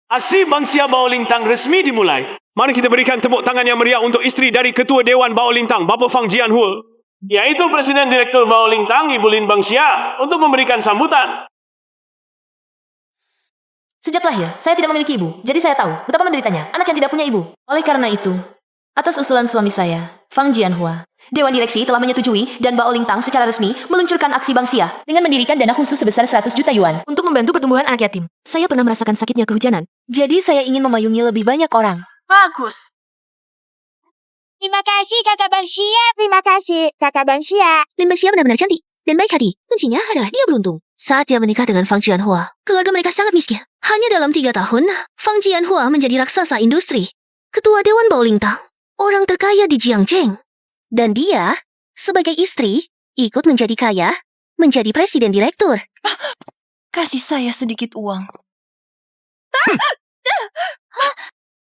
Aksi Bangsia Bao Lintang resmi dimulai. Mari kita berikan tepuk tangan yang meriah untuk isteri dari Ketua Dewan Bao Lintang, Bapa Fang Jianhua, yaitu Presiden Direktur Bao Lintang, Ibu Lin Bangsia, untuk memberikan sambutan. Sejak lahir, saya tidak memiliki ibu, jadi saya tahu betapa menderitanya anak yang tidak punya ibu. Oleh karena itu, atas usulan suami saya, Fang Jianhua, Dewan Direksi telah menyetujui dan Bao Lintang secara resmi meluncurkan aksi Bangsia dengan mendirikan dana khusus sebesar 100 juta yuan untuk membantu pertumbuhan anak yatim. Saya pernah merasakan sakitnya kehujanan, jadi saya ingin memayungi lebih banyak orang. Bagus. Terima kasih kakak Bangsia. Terima kasih kakak Bangsia. Lin Bangsia benar-benar cantik dan baik hati. Kuncinya adalah dia beruntung. Saat dia menikah dengan Fang Jianhua, keluarga mereka sangat miskin. Hanya dalam 3 tahun, Fang Jianhua menjadi raksasa industri. Ketua Dewan Bao Lintang, orang terkaya di Jiangcheng. Dan dia, sebagai istri, ikut menjadi kaya, menjadi presiden direktur. Kasih saya sedikit uang.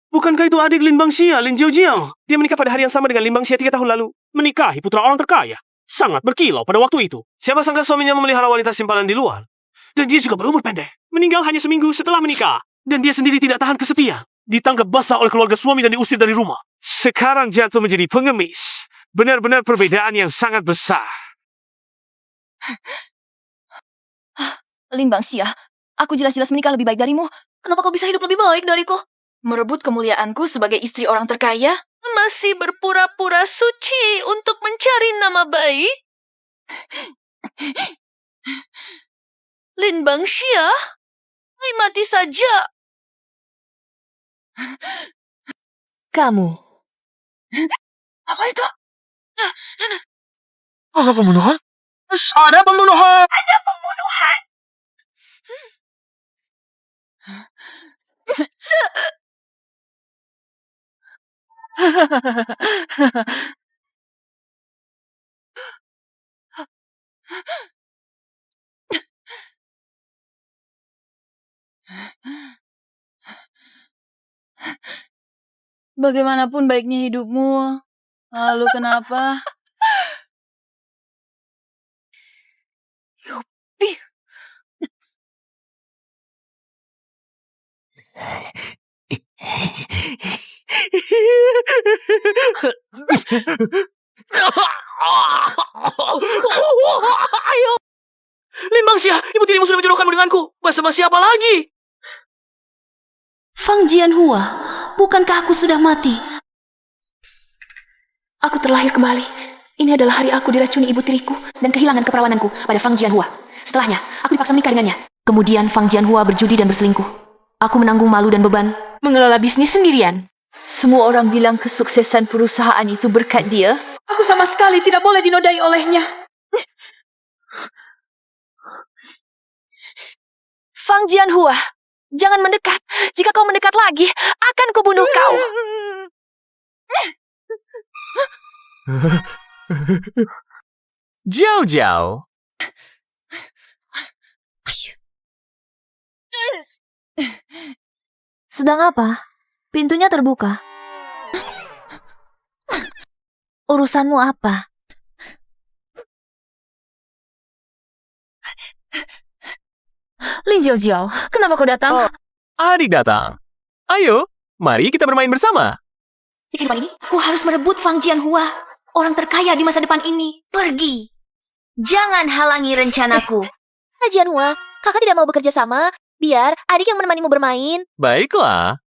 Bukankah itu adik Lin Bangsia, Lin Jiaojiao? Dia menikah pada hari yang sama dengan Lin Bangsia 3 tahun lalu. Menikahi putra orang terkaya. Sangat berkilau pada waktu itu. Siapa sangka suaminya memelihara wanita simpanan di luar. Dan dia juga berumur pendek. Meninggal hanya seminggu setelah menikah. Dan dia sendiri tidak tahan kesepian. Ditangkap basah oleh keluarga suami dan diusir dari rumah. Sekarang jatuh menjadi pengemis. Benar-benar perbedaan yang sangat besar. Lin Bangsia, aku jelas-jelas menikah lebih baik darimu. Kenapa kau bisa hidup lebih baik dariku? Merebut kemuliaanku sebagai istri orang terkaya? Masih berpura-pura suci untuk mencari nama baik? Lin Bangsia, mati saja. Kamu. Apa itu? Ada pembunuhan? Ada pembunuhan! Ada pembunuhan. Bagaimanapun baiknya hidupmu, lalu kenapa? Yupi. Lin Bangsia, ibu tirimu sudah menjodohkanmu denganku. Basa-basi apa lagi? Fang Jianhua, bukankah aku sudah mati? Aku terlahir kembali. Ini adalah hari aku diracuni ibu tiriku dan kehilangan keperawananku pada Fang Jianhua. Setelahnya, aku dipaksa menikah dengannya. Kemudian Fang Jianhua berjudi dan berselingkuh. Aku menanggung malu dan beban mengelola bisnis sendirian. Semua orang bilang kesuksesan perusahaan itu berkat dia. Aku sama sekali tidak boleh dinodai olehnya. Fang Jianhua, jangan mendekat. Jika kau mendekat lagi, akan kubunuh kau. Jiao Jiao. Sedang apa? Pintunya terbuka. Urusanmu apa? Lin Jiao, kenapa kau datang? Adik datang. Ayo, mari kita bermain bersama. Di kehidupan ini, aku harus merebut Fang Jianhua, orang terkaya di masa depan ini. Pergi. Jangan halangi rencanaku. Kak Jianhua, kakak tidak mau bekerja sama? Biar adik yang menemanimu bermain. Baiklah.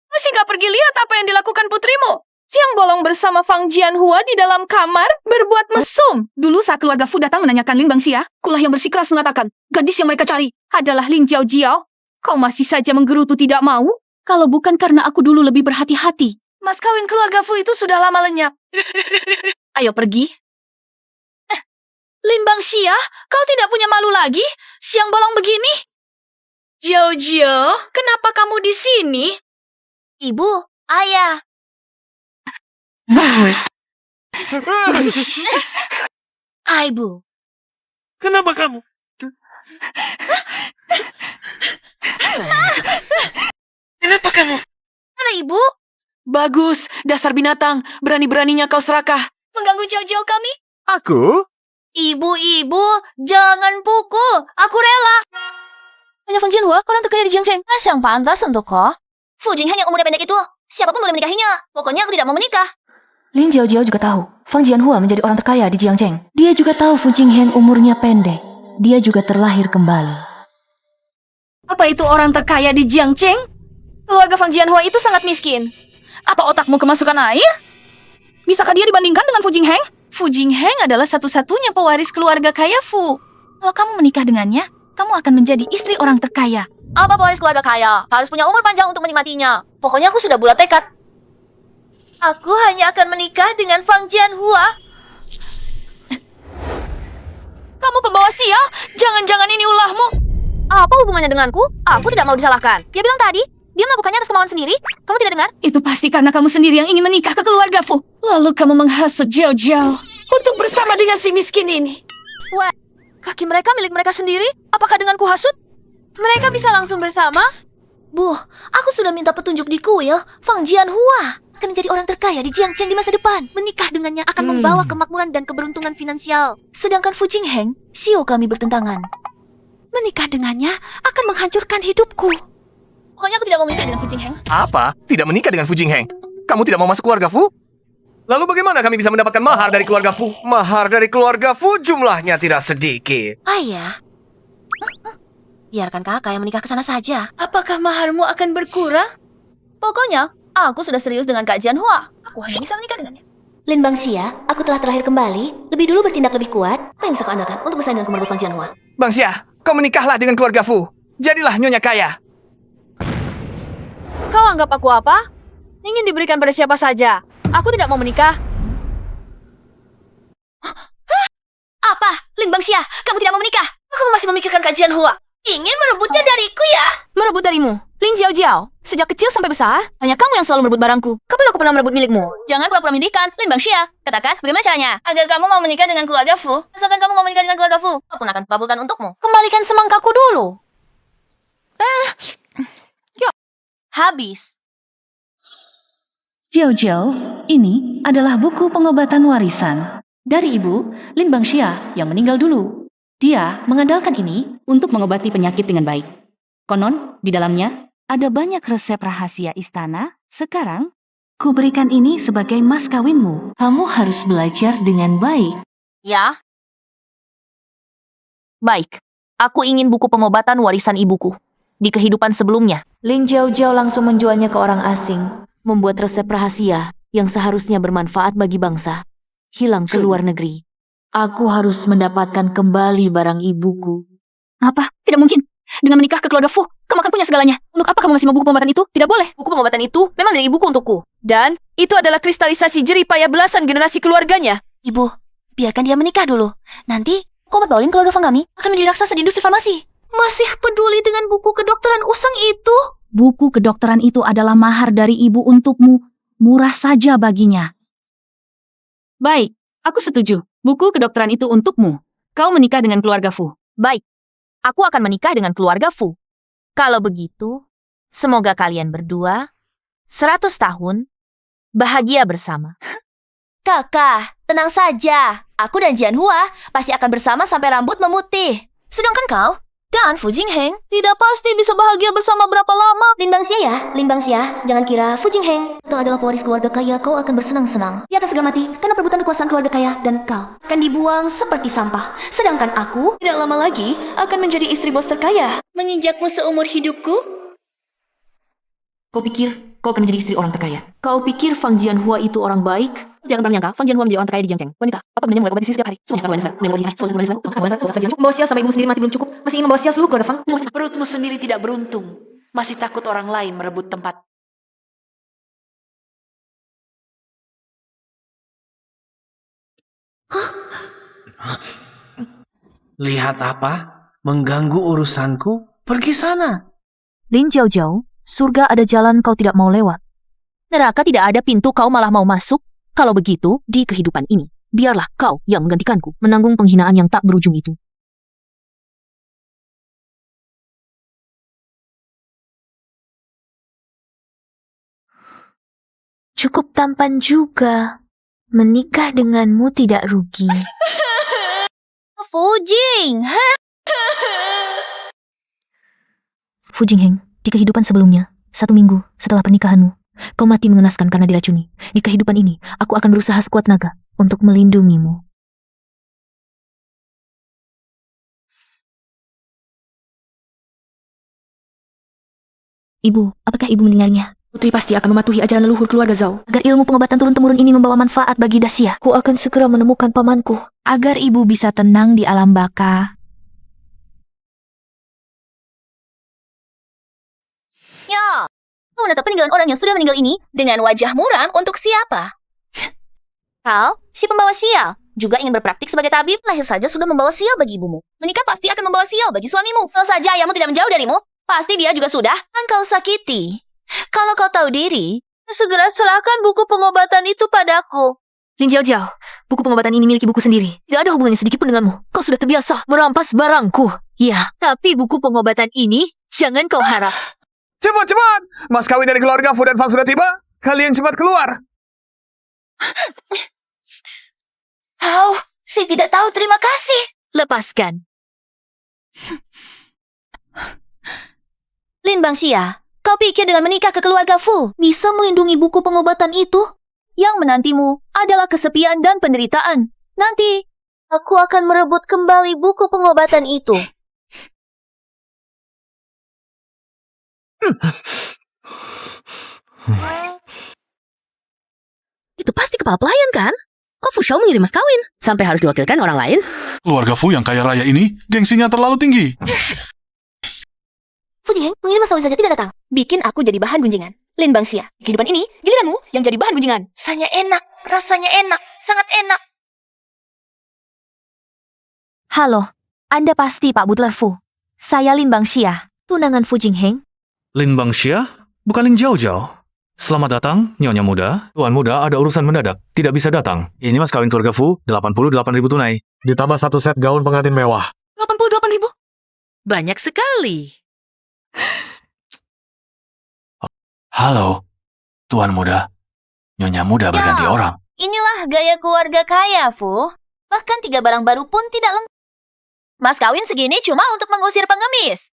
Masih gak pergi lihat apa yang dilakukan putrimu? Siang bolong bersama Fang Jianhua di dalam kamar berbuat mesum. Dulu saat keluarga Fu datang menanyakan Lin Bangsia, kulah yang bersikeras mengatakan, gadis yang mereka cari adalah Lin Jiaojiao. Kau masih saja menggerutu tidak mau? Kalau bukan karena aku dulu lebih berhati-hati. Mas kawin keluarga Fu itu sudah lama lenyap. Ayo pergi. Lin Bangsia, kau tidak punya malu lagi? Siang bolong begini? Jiao, kenapa kamu di sini? Ibu, ayah. Ibu. Kenapa kamu? Kenapa kamu? Mana Ibu. Bagus, dasar binatang. Berani-beraninya kau serakah. Mengganggu jauh-jauh kami. Aku? Ibu, jangan pukul. Aku rela. Hanya Fang Jianhua, orang terkaya di Jiangcheng. Yang pantas untuk kau. Fu Jingheng yang umurnya pendek itu, siapapun boleh menikahinya. Pokoknya aku tidak mau menikah. Lin Jiaojiao juga tahu Fang Jianhua menjadi orang terkaya di Jiangcheng. Dia juga tahu Fu Jingheng umurnya pendek. Dia juga terlahir kembali. Apa itu orang terkaya di Jiangcheng? Keluarga Fang Jianhua itu sangat miskin. Apa otakmu kemasukan air? Bisakah dia dibandingkan dengan Fu Jingheng? Fu Jingheng adalah satu-satunya pewaris keluarga kaya Fu. Kalau kamu menikah dengannya, kamu akan menjadi istri orang terkaya. Apa pewaris keluarga kaya? Harus punya umur panjang untuk menikmatinya. Pokoknya aku sudah bulat tekad. Aku hanya akan menikah dengan Fang Jianhua. Kamu pembawa sial? Jangan-jangan ini ulahmu. Apa hubungannya denganku? Aku tidak mau disalahkan. Dia bilang tadi, dia melakukannya atas kemauan sendiri. Kamu tidak dengar? Itu pasti karena kamu sendiri yang ingin menikah ke keluarga Fu. Lalu kamu menghasut Jiao untuk bersama dengan si miskin ini. Wah, kaki mereka milik mereka sendiri? Apakah denganku hasut? Mereka bisa langsung bersama? Bu, aku sudah minta petunjuk di kuil. Fang Jianhua akan menjadi orang terkaya di Jiangcheng di masa depan. Menikah dengannya akan membawa kemakmuran dan keberuntungan finansial. Sedangkan Fu Jingheng, sio kami bertentangan. Menikah dengannya akan menghancurkan hidupku. Pokoknya aku tidak mau menikah dengan Fu Jingheng. Apa? Tidak menikah dengan Fu Jingheng? Kamu tidak mau masuk keluarga Fu? Lalu bagaimana kami bisa mendapatkan mahar dari keluarga Fu? Mahar dari keluarga Fu jumlahnya tidak sedikit. Ayah, biarkan kakak yang menikah ke sana saja. Apakah maharmu akan berkurang? Pokoknya, aku sudah serius dengan Kak Jianhua. Aku hanya bisa menikah dengannya. Lin Bangxia, aku telah terlahir kembali. Lebih dulu bertindak lebih kuat. Apa yang bisa kau andalkan untuk bersaing dengan kemerbut Fang Jianhua? Bang Xia, kau menikahlah dengan keluarga Fu. Jadilah nyonya kaya. Kau anggap aku apa? Ingin diberikan pada siapa saja. Aku tidak mau menikah. Apa? Lin Bangxia, kamu tidak mau menikah? Kamu masih memikirkan Kak Jianhua? Ingin merebutnya dariku ya? Merebut darimu? Lin Jiaojiao, sejak kecil sampai besar, hanya kamu yang selalu merebut barangku. Kapan aku pernah merebut milikmu? Jangan pura-pura mendidikan, Lin Bangxia. Katakan, bagaimana caranya? Agar kamu mau menikah dengan keluarga Fu. Asalkan kamu mau menikah dengan keluarga Fu, aku akan kabulkan untukmu. Kembalikan semangkaku dulu. Habis. Jiao, ini adalah buku pengobatan warisan dari ibu Lin Bangxia yang meninggal dulu. Dia mengandalkan ini untuk mengobati penyakit dengan baik. Konon, di dalamnya ada banyak resep rahasia istana. Sekarang, kuberikan ini sebagai mas kawinmu. Kamu harus belajar dengan baik. Ya, Baik, aku ingin buku pengobatan warisan ibuku. Di kehidupan sebelumnya, Lin Jiaojiao langsung menjualnya ke orang asing, membuat resep rahasia yang seharusnya bermanfaat bagi bangsa, hilang ke luar negeri. Aku harus mendapatkan kembali barang ibuku. Apa? Tidak mungkin. Dengan menikah ke keluarga Fu, kamu akan punya segalanya. Untuk apa kamu ngasih buku pengobatan itu? Tidak boleh. Buku pengobatan itu memang dari ibuku untukku. Dan itu adalah kristalisasi jerih payah belasan generasi keluarganya. Ibu, biarkan dia menikah dulu. Nanti, obat Baolin keluarga Fang kami akan menjadi raksasa di industri farmasi. Masih peduli dengan buku kedokteran usang itu? Buku kedokteran itu adalah mahar dari ibu untukmu. Murah saja baginya. Baik, aku setuju. Buku kedokteran itu untukmu. Kau menikah dengan keluarga Fu. Baik, aku akan menikah dengan keluarga Fu. Kalau begitu, semoga kalian berdua 100 tahun bahagia bersama. Kakak, tenang saja. Aku dan Jianhua pasti akan bersama sampai rambut memutih. Sedangkan kau dan Fu Jingheng tidak pasti bisa bahagia bersama berapa lama. Lin Bangxia ya, Lin Bangxia. Jangan kira Fu Jingheng itu adalah pewaris keluarga kaya kau akan bersenang-senang. Dia akan segera mati karena perebutan kekuasaan keluarga kaya dan kau akan dibuang seperti sampah. Sedangkan aku tidak lama lagi akan menjadi istri bos terkaya. Menginjakmu seumur hidupku. Kau pikir kau akan menjadi istri orang terkaya? Kau pikir Fang Jianhua itu orang baik? Jangan pernah menyangka Fang Jianhua menjadi orang terkaya di Jiangcheng. Wanita, apa gunanya mulai kompetisi setiap hari? Semuanya kan wanita. Membawa sial sampai ibu sendiri mati belum cukup. Masih ingin membawa sial seluruh keluarga Fang? Perutmu sendiri tidak beruntung. Masih takut orang lain merebut tempat. Lihat apa? Mengganggu urusanku? Pergi sana. Lin Jiaojiao, surga ada jalan kau tidak mau lewat. Neraka tidak ada pintu kau malah mau masuk. Kalau begitu, di kehidupan ini, biarlah kau yang menggantikanku menanggung penghinaan yang tak berujung itu. Cukup tampan juga. Menikah denganmu tidak rugi. Fujing, Fu Jingheng, di kehidupan sebelumnya, 1 minggu setelah pernikahanmu, kau mati mengenaskan karena diracuni. Di kehidupan ini, aku akan berusaha sekuat naga untuk melindungimu. Ibu, apakah ibu mendengarnya? Putri pasti akan mematuhi ajaran leluhur keluarga Zhao. Agar ilmu pengobatan turun-temurun ini membawa manfaat bagi Dacia. Aku akan segera menemukan pamanku. Agar ibu bisa tenang di alam baka. Ya, kau menatap peninggalan orang yang sudah meninggal ini dengan wajah muram untuk siapa? Kau, si pembawa sial, juga ingin berpraktik sebagai tabib, lahir saja sudah membawa sial bagi ibumu. Menikah pasti akan membawa sial bagi suamimu. Kalau saja ayahmu tidak menjauh darimu, pasti dia juga sudah akan kau sakiti. Kalau kau tahu diri, segera serahkan buku pengobatan itu padaku. Lin Jiao Jiao, buku pengobatan ini milik ibuku sendiri. Tidak ada hubungannya sedikit pun denganmu. Kau sudah terbiasa merampas barangku. Ya, tapi buku pengobatan ini jangan kau harap. Cepat, cepat! Mas kawin dari keluarga Fu dan Fang sudah tiba. Kalian cepat keluar. Kau, si tidak tahu terima kasih. Lepaskan. Lin Bangxia, kau pikir dengan menikah ke keluarga Fu bisa melindungi buku pengobatan itu? Yang menantimu adalah kesepian dan penderitaan. Nanti, aku akan merebut kembali buku pengobatan itu. Itu pasti kepala pelayan kan? Kok Fu Shao mengirim mas kawin? Sampai harus diwakilkan orang lain? Keluarga Fu yang kaya raya ini, gengsinya terlalu tinggi. Fu Jingheng mengirim mas kawin saja tidak datang. Bikin aku jadi bahan gunjingan. Lin Bangxia, kehidupan ini, giliranmu yang jadi bahan gunjingan. Rasanya enak, sangat enak. Halo, Anda pasti Pak Butler Fu. Saya Lin Bangxia, tunangan Fu Jingheng. Lin Bangxia? Bukan Lin Jiao Jiao. Selamat datang, Nyonya Muda. Tuan Muda ada urusan mendadak, tidak bisa datang. Ini mas kawin keluarga Fu, 88.000 tunai. Ditambah 1 set gaun pengantin mewah. 88.000. Banyak sekali. Halo, Tuan Muda. Nyonya Muda berganti orang. Inilah gaya keluarga kaya, Fu. Bahkan 3 barang baru pun tidak lengkap. Mas kawin segini cuma untuk mengusir pengemis.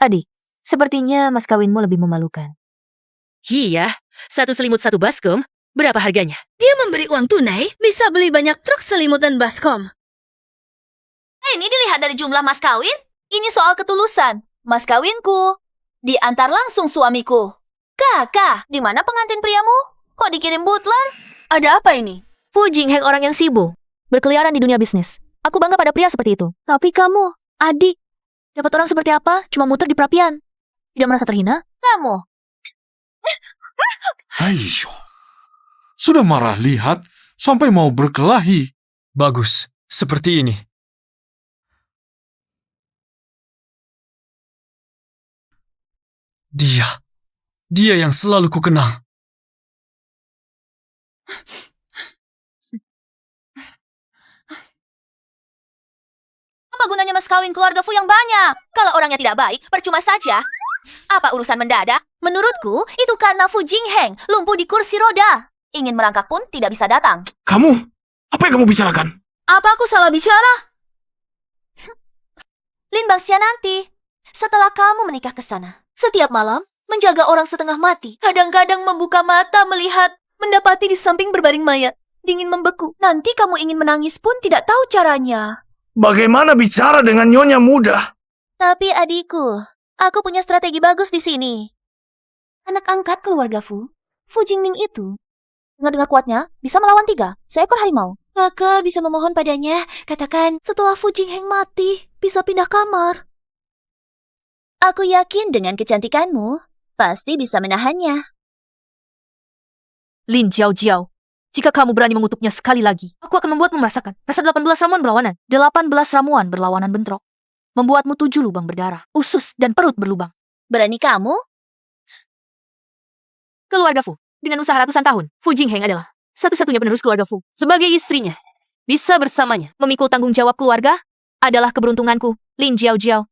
Adik, sepertinya mas kawinmu lebih memalukan. Iya, 1 selimut 1 baskom. Berapa harganya? Dia memberi uang tunai, bisa beli banyak truk selimut dan baskom. Ini dilihat dari jumlah mas kawin. Ini soal ketulusan. Mas kawinku diantar langsung suamiku. Kakak, di mana pengantin priamu? Kok dikirim butler? Ada apa ini? Fu Jingheng orang yang sibuk, berkeliaran di dunia bisnis. Aku bangga pada pria seperti itu. Tapi kamu, adik, dapat orang seperti apa? Cuma muter di perapian. Tidak merasa terhina? Kamu. Ayo. Sudah marah lihat, sampai mau berkelahi. Bagus, seperti ini. Dia yang selalu kukenal. Apa gunanya mas kawin keluarga Fu yang banyak? Kalau orangnya tidak baik, percuma saja. Apa urusan mendadak? Menurutku, itu karena Fu Jingheng lumpuh di kursi roda. Ingin merangkak pun tidak bisa datang. Kamu? Apa yang kamu bicarakan? Apa aku salah bicara? Lin Bangxia nanti, setelah kamu menikah ke sana, setiap malam menjaga orang setengah mati. Kadang-kadang membuka mata melihat, mendapati di samping berbaring mayat. Dingin membeku. Nanti kamu ingin menangis pun tidak tahu caranya. Bagaimana bicara dengan Nyonya Muda? Tapi adikku, aku punya strategi bagus di sini. Anak angkat keluarga Fu Jingming itu, dengar-dengar kuatnya, bisa melawan 3 seekor harimau. Kakak bisa memohon padanya, katakan setelah Fu Jingheng mati, bisa pindah kamar. Aku yakin dengan kecantikanmu, pasti bisa menahannya. Lin Jiao Jiao, jika kamu berani mengutuknya sekali lagi, aku akan membuatmu merasakan rasa 18 ramuan berlawanan. 18 ramuan berlawanan bentrok. Membuatmu 7 lubang berdarah, usus dan perut berlubang. Berani kamu? Keluarga Fu, dengan usaha ratusan tahun, Fu Jingheng adalah satu-satunya penerus keluarga Fu. Sebagai istrinya, bisa bersamanya memikul tanggung jawab keluarga adalah keberuntunganku, Lin Jiao Jiao.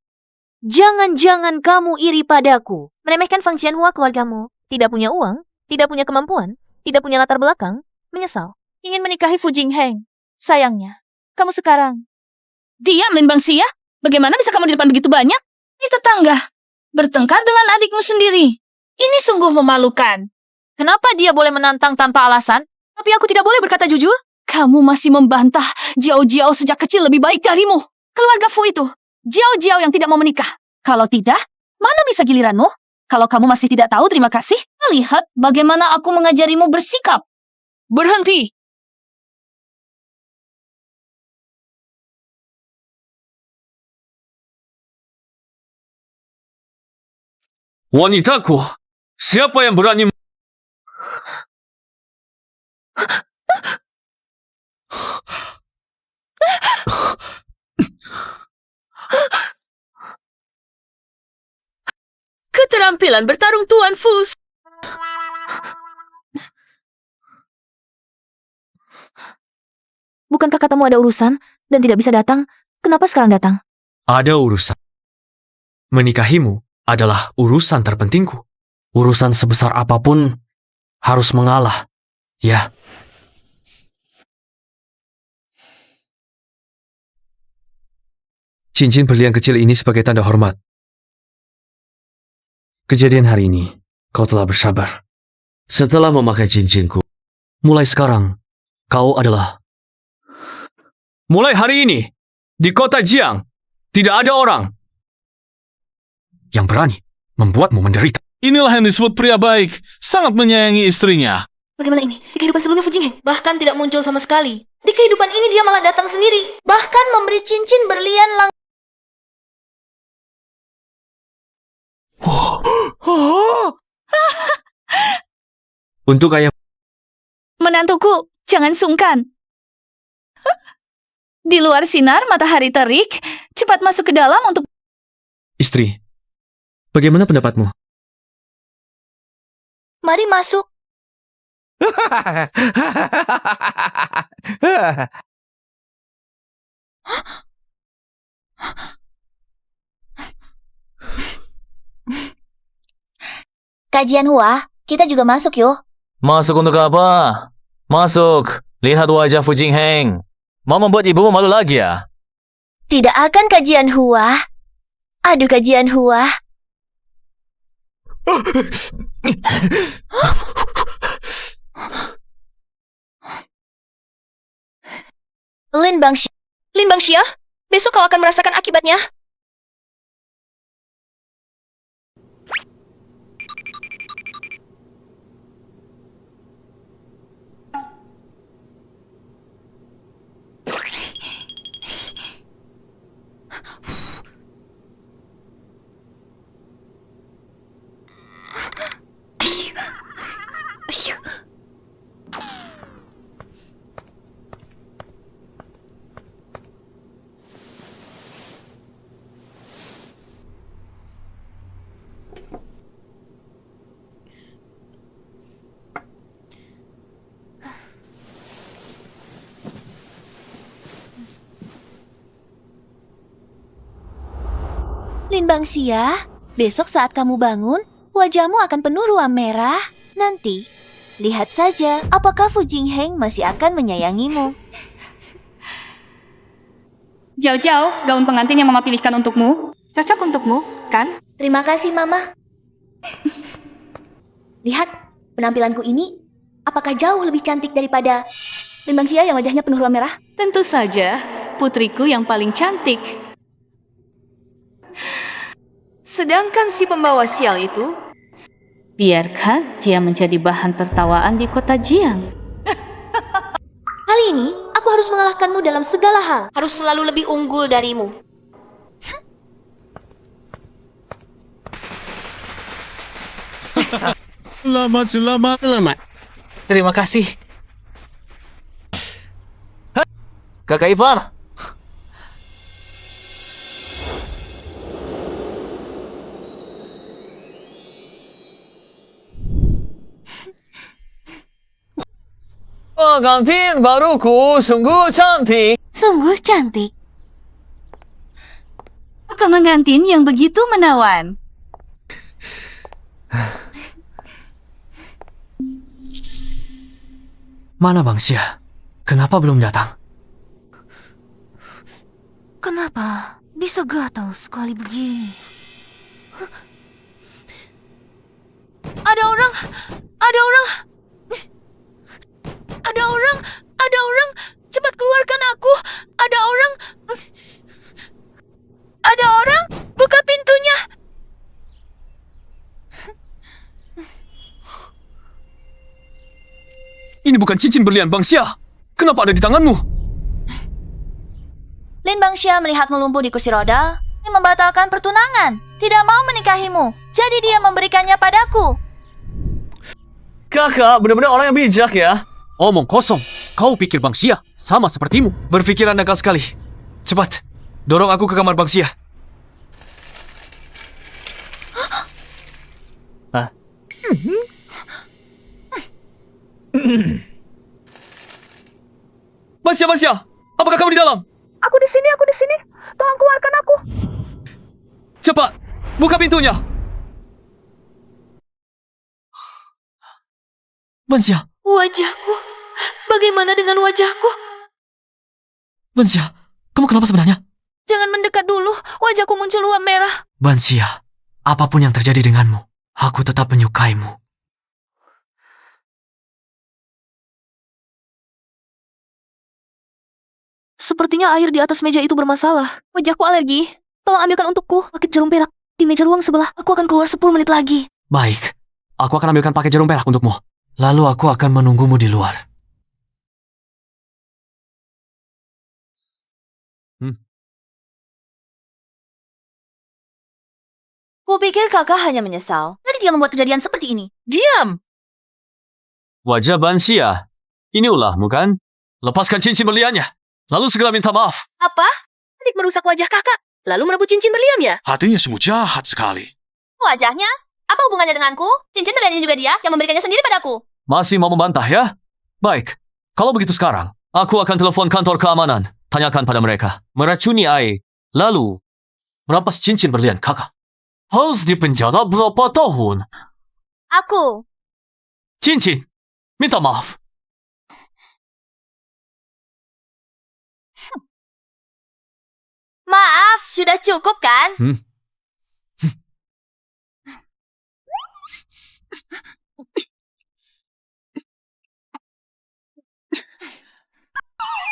Jangan-jangan kamu iri padaku. Meremehkan Fang Jianhua keluargamu. Tidak punya uang, Tidak punya kemampuan, tidak punya latar belakang, menyesal. Ingin menikahi Fu Jingheng. Sayangnya, kamu sekarang. Diam, Lin Bangxia. Bagaimana bisa kamu di depan begitu banyak? Di tetangga. Bertengkar dengan adikmu sendiri. Ini sungguh memalukan. Kenapa dia boleh menantang tanpa alasan, tapi aku tidak boleh berkata jujur? Kamu masih membantah Jiao Jiao sejak kecil lebih baik darimu. Keluarga Fu itu, Jiao Jiao yang tidak mau menikah. Kalau tidak, mana bisa giliranmu? Kalau kamu masih tidak tahu, terima kasih. Lihat bagaimana aku mengajarimu bersikap. Berhenti. Wanitaku, siapa yang berani... Keterampilan bertarung Tuan Fu. Bukankah katamu ada urusan dan tidak bisa datang? Kenapa sekarang datang? Ada urusan. Menikahimu adalah urusan terpentingku. Urusan sebesar apapun harus mengalah. Ya. Cincin berlian kecil ini sebagai tanda hormat. Kejadian hari ini, kau telah bersabar. Setelah memakai cincinku, mulai sekarang, kau adalah... Mulai hari ini, di kota Jiang, tidak ada orang yang berani membuatmu menderita. Inilah yang disebut pria baik, sangat menyayangi istrinya. Bagaimana ini? Di kehidupan sebelumnya Fu Jingheng bahkan tidak muncul sama sekali. Di kehidupan ini dia malah datang sendiri, bahkan memberi cincin berlian langsung. Untuk ayam... Menantuku, jangan sungkan. Di luar sinar matahari terik, cepat masuk ke dalam untuk... Istri, bagaimana pendapatmu? Mari masuk. Kajian Hua, kita juga masuk yuk. Masuk untuk apa? Masuk. Lihat wajah Fu Jingheng. Mau membuat ibumu malu lagi ya? Tidak akan kajian Hua. Aduh kajian Hua. Lin Bangxia, besok kau akan merasakan akibatnya. Lin Bangxia, besok saat kamu bangun, wajahmu akan penuh ruam merah. Nanti, lihat saja apakah Fu Jingheng masih akan menyayangimu. Jauh-jauh, gaun pengantin yang Mama pilihkan untukmu. Cocok untukmu, kan? Terima kasih, Mama. Lihat, penampilanku ini apakah jauh lebih cantik daripada Lin Bangxia yang wajahnya penuh ruam merah? Tentu saja, putriku yang paling cantik. Sedangkan si pembawa sial itu, biarkan dia menjadi bahan tertawaan di kota Jiang. Kali ini, aku harus mengalahkanmu dalam segala hal. Harus selalu lebih unggul darimu. Selamat. Terima kasih. Kakak Ipar. Pengantin baruku sungguh cantik. Sungguh cantik. Pengantin yang begitu menawan. Mana Bang Xia? Kenapa belum datang? Kenapa bisa gatal sekali begini? Ada orang! Ada orang! Ada orang! Ada orang! Cepat keluarkan aku! Ada orang! Ada orang! Buka pintunya! Ini bukan cincin berlian Bang Xia. Kenapa ada di tanganmu? Lin Bangxia melihatmu lumpuh di kursi roda dan membatalkan pertunangan. Tidak mau menikahimu. Jadi dia memberikannya padaku. Kakak, benar-benar orang yang bijak ya. Omong kosong. Kau pikir Bang Xia sama sepertimu? Berpikiran nakal sekali. Cepat, dorong aku ke kamar Bang Xia. Hah? Bang Xia, apakah kamu di dalam? Aku di sini. Tolong keluarkan aku. Cepat, buka pintunya. Bang Xia, Wajahku. Bagaimana dengan wajahku? Bang Xia, kamu kenapa sebenarnya? Jangan mendekat dulu. Wajahku muncul uap merah. Bang Xia, apapun yang terjadi denganmu, aku tetap menyukaimu. Sepertinya air di atas meja itu bermasalah. Wajahku alergi. Tolong ambilkan untukku paket jarum perak di meja ruang sebelah. Aku akan keluar 10 menit lagi. Baik, aku akan ambilkan paket jarum perak untukmu. Lalu aku akan menunggumu di luar. Kupikir kakak hanya menyesal. Jadi dia membuat kejadian seperti ini. Diam! Wajah Bang Xia, ini ulahmu kan? Lepaskan cincin berliannya, lalu segera minta maaf. Apa? Adik merusak wajah kakak, lalu merebut cincin berliannya. Hatinya sungguh jahat sekali. Wajahnya? Apa hubungannya denganku? Cincin berlian ini juga dia yang memberikannya sendiri padaku. Masih mau membantah ya? Baik, kalau begitu sekarang, aku akan telepon kantor keamanan. Tanyakan pada mereka, meracuni air, lalu merampas cincin berlian kakak. Harus dipenjara berapa tahun? Aku. Cincin, minta maaf. Maaf, sudah cukup kan?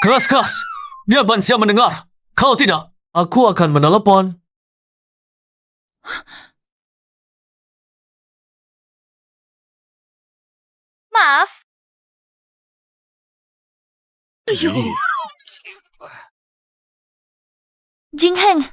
Keras-keras, biar Bang Xia mendengar. Kalau tidak, aku akan menelepon. Maaf. Jing Heng.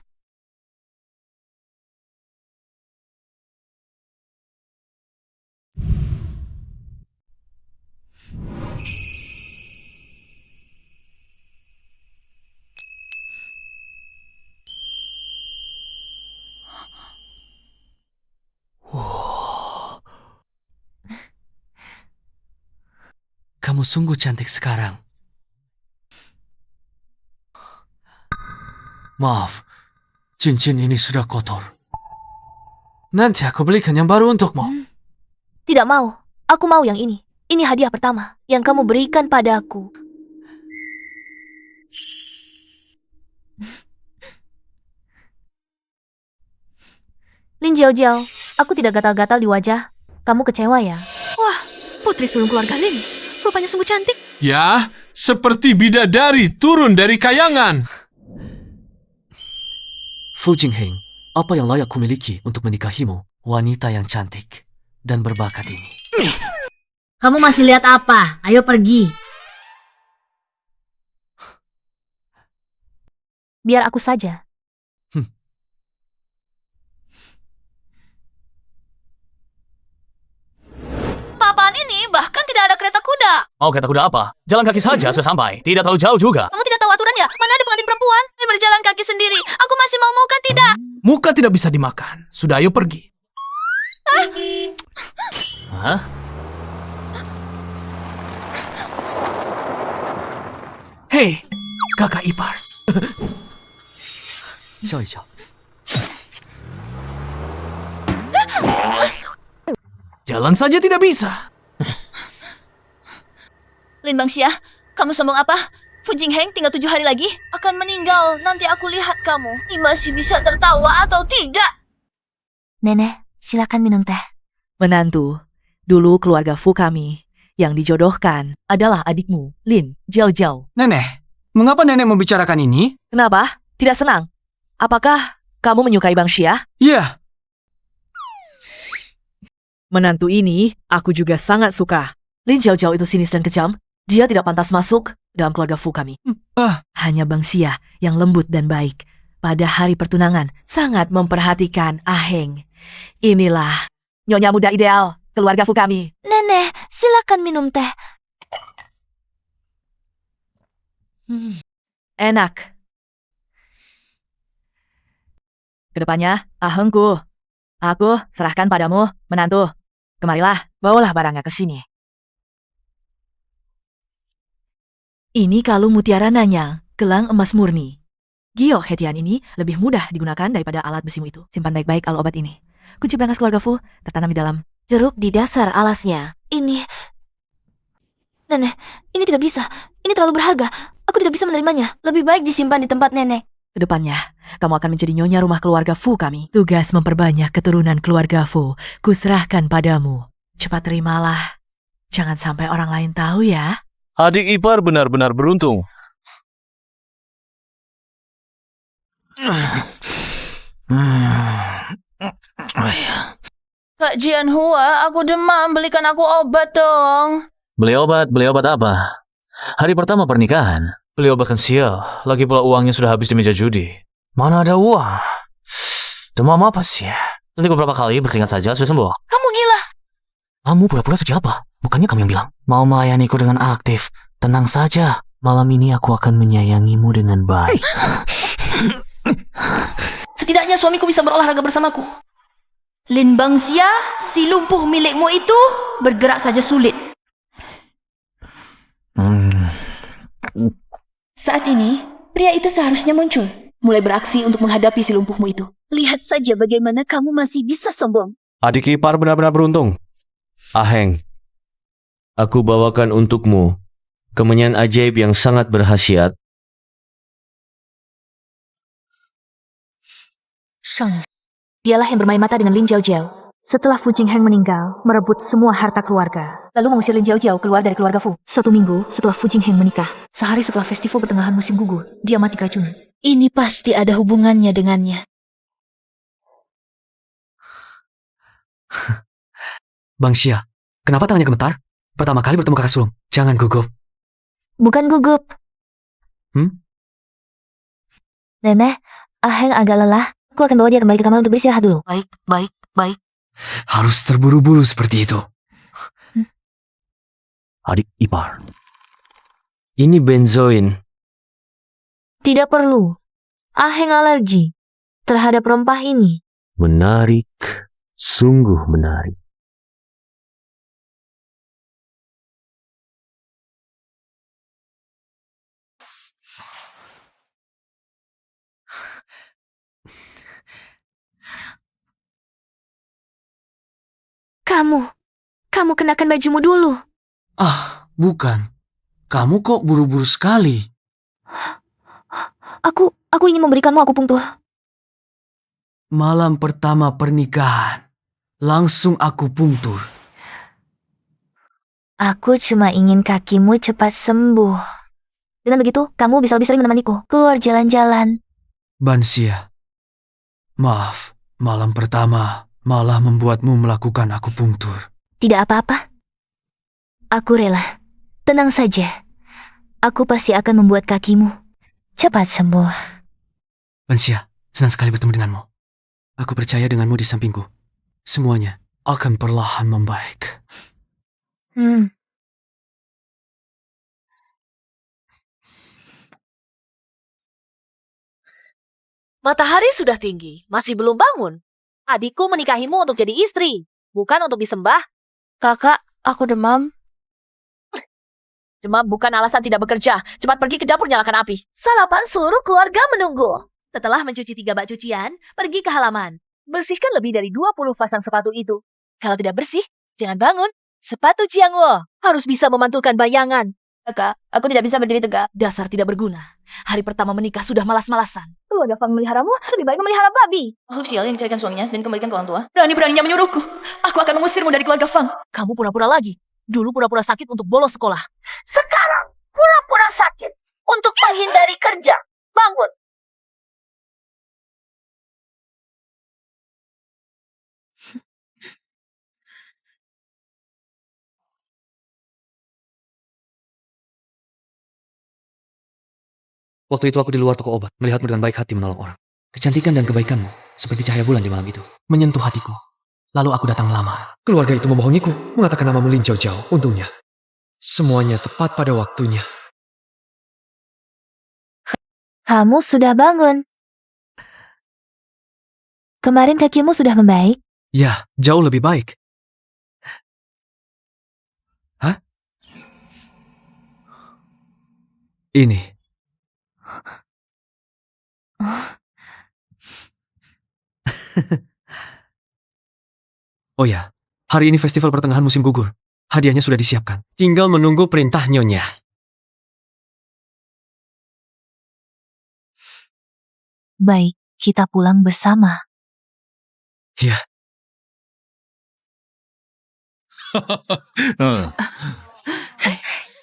Kamu sungguh cantik sekarang. Maaf, cincin ini sudah kotor. Nanti aku belikan yang baru untukmu. Tidak mau. Aku mau yang ini. Ini hadiah pertama yang kamu berikan padaku. Lin Jiao Jiao, aku tidak gatal-gatal di wajah. Kamu kecewa ya? Wah, putri sulung keluarga Lin. Rupanya sungguh cantik. Ya, seperti bidadari turun dari kayangan. Fu Jingheng, apa yang layak kumiliki untuk menikahimu? Wanita yang cantik dan berbakat ini. Kamu masih lihat apa? Ayo pergi. Biar aku saja. Papan ini bahkan tidak ada kereta kuda. Mau kereta kuda apa? Jalan kaki saja sudah sampai. Tidak terlalu jauh juga. Kamu tidak tahu aturan ya? Mana ada pengantin perempuan yang berjalan kaki sendiri? Aku masih mau muka tidak? Muka tidak bisa dimakan. Sudah, ayo pergi. Hah? Hei, kakak ipar. Xiao. Jalan saja tidak bisa. Lin Bangxia, kamu sombong apa? Fu Jingheng tinggal 7 hari lagi akan meninggal. Nanti aku lihat kamu. Ini masih bisa tertawa atau tidak. Nenek, silakan minum teh. Menantu, dulu keluarga Fu kami yang dijodohkan adalah adikmu, Lin Jiao Jiao. Nenek, mengapa nenek membicarakan ini? Kenapa? Tidak senang? Apakah kamu menyukai Bang Xia? Iya. Menantu ini aku juga sangat suka. Lin Jiao Jiao itu sinis dan kejam. Dia tidak pantas masuk dalam keluarga Fu kami. Hanya Bang Xia yang lembut dan baik. Pada hari pertunangan sangat memperhatikan Aheng. Inilah nyonya muda ideal keluarga Fu kami. Nenek, silakan minum teh. Enak. Kedepannya, Ahengku, aku serahkan padamu, menantu. Kemarilah, bawalah barangnya ke sini. Ini kalung mutiara nanyang, gelang emas murni. Giok hetian ini lebih mudah digunakan daripada alat besimu itu. Simpan baik-baik al obat ini. Kunci berangkas keluarga Fu tertanam di dalam jeruk di dasar alasnya. Ini... Nenek, ini tidak bisa. Ini terlalu berharga. Aku tidak bisa menerimanya. Lebih baik disimpan di tempat nenek. Kedepannya, kamu akan menjadi nyonya rumah keluarga Fu kami. Tugas memperbanyak keturunan keluarga Fu, kuserahkan padamu. Cepat terimalah. Jangan sampai orang lain tahu ya. Adik ipar benar-benar beruntung. Kak Jianhua, aku demam. Belikan aku obat dong. Beli obat apa? Hari pertama pernikahan. Beli obat kan sial. Lagi pula uangnya sudah habis di meja judi. Mana ada uang? Demam apa sih? Nanti beberapa kali berkeringat saja sudah sembuh. Kamu gila. Kamu pura-pura suci apa? Bukannya kamu yang bilang mau melayaniku dengan aktif. Tenang saja. Malam ini aku akan menyayangimu dengan baik. Setidaknya suamiku bisa berolahraga bersamaku. Lin Bangxia, si lumpuh milikmu itu bergerak saja sulit. Saat ini, pria itu seharusnya muncul. Mulai beraksi untuk menghadapi si lumpuhmu itu. Lihat saja bagaimana kamu masih bisa sombong. Adik ipar benar-benar beruntung. Aheng, aku bawakan untukmu kemenyan ajaib yang sangat berkhasiat. Shang. Dialah yang bermain mata dengan Lin Jiao Jiao. Setelah Fu Jingheng meninggal, merebut semua harta keluarga. Lalu mengusir Lin Jiao Jiao keluar dari keluarga Fu. 1 minggu setelah Fu Jingheng menikah, sehari setelah festival pertengahan musim gugur, dia mati keracunan. Ini pasti ada hubungannya dengannya. Bang Xia, kenapa tangannya gemetar? Pertama kali bertemu kakak sulung. Jangan gugup. Bukan gugup. Nenek, Aheng agak lelah. Aku akan bawa dia kembali ke kamar untuk beristirahat dulu. Baik. Harus terburu-buru seperti itu. Adik ipar. Ini benzoin. Tidak perlu. Aheng alergi terhadap rempah ini. Menarik. Sungguh menarik. Kamu kenakan bajumu dulu. Bukan. Kamu kok buru-buru sekali? Aku ingin memberikanmu akupunktur. Malam pertama pernikahan. Langsung akupunktur. Aku cuma ingin kakimu cepat sembuh. Dengan begitu, kamu bisa lebih sering menemaniku. Keluar jalan-jalan. Bangxia, maaf. Malam pertama malah membuatmu melakukan akupunktur. Tidak apa-apa. Aku rela. Tenang saja. Aku pasti akan membuat kakimu cepat sembuh. Bangxia, senang sekali bertemu denganmu. Aku percaya denganmu di sampingku. Semuanya akan perlahan membaik. Matahari sudah tinggi, masih belum bangun. Adikku menikahimu untuk jadi istri, bukan untuk disembah. Kakak, aku demam. Demam bukan alasan tidak bekerja. Cepat pergi ke dapur nyalakan api. Sarapan seluruh keluarga menunggu. Setelah mencuci 3 bak cucian, pergi ke halaman. Bersihkan lebih dari 20 pasang sepatu itu. Kalau tidak bersih, jangan bangun. Sepatu Jiangwo harus bisa memantulkan bayangan. Kakak, aku tidak bisa berdiri tegak. Dasar tidak berguna. Hari pertama menikah sudah malas-malasan. Keluarga Fang meliharamu lebih baik memelihara babi. Makhluk sial yang menceraikan suaminya dan kembalikan ke orang tua. Berani-beraninya menyuruhku. Aku akan mengusirmu dari keluarga Fang. Kamu pura-pura lagi. Dulu pura-pura sakit untuk bolos sekolah. Sekarang pura-pura sakit untuk menghindari kerja. Bangun. Waktu itu aku di luar toko obat, melihatmu dengan baik hati menolong orang. Kecantikan dan kebaikanmu, seperti cahaya bulan di malam itu, menyentuh hatiku. Lalu aku datang melamar. Keluarga itu membohongiku, mengatakan namamu Lin Jiao Jiao. Untungnya, semuanya tepat pada waktunya. Kamu sudah bangun. Kemarin kakimu sudah membaik. Ya, jauh lebih baik. Hah? Ini. Oh ya, hari ini festival pertengahan musim gugur. Hadiahnya sudah disiapkan. Tinggal menunggu perintah nyonya. Baik, kita pulang bersama. Ya.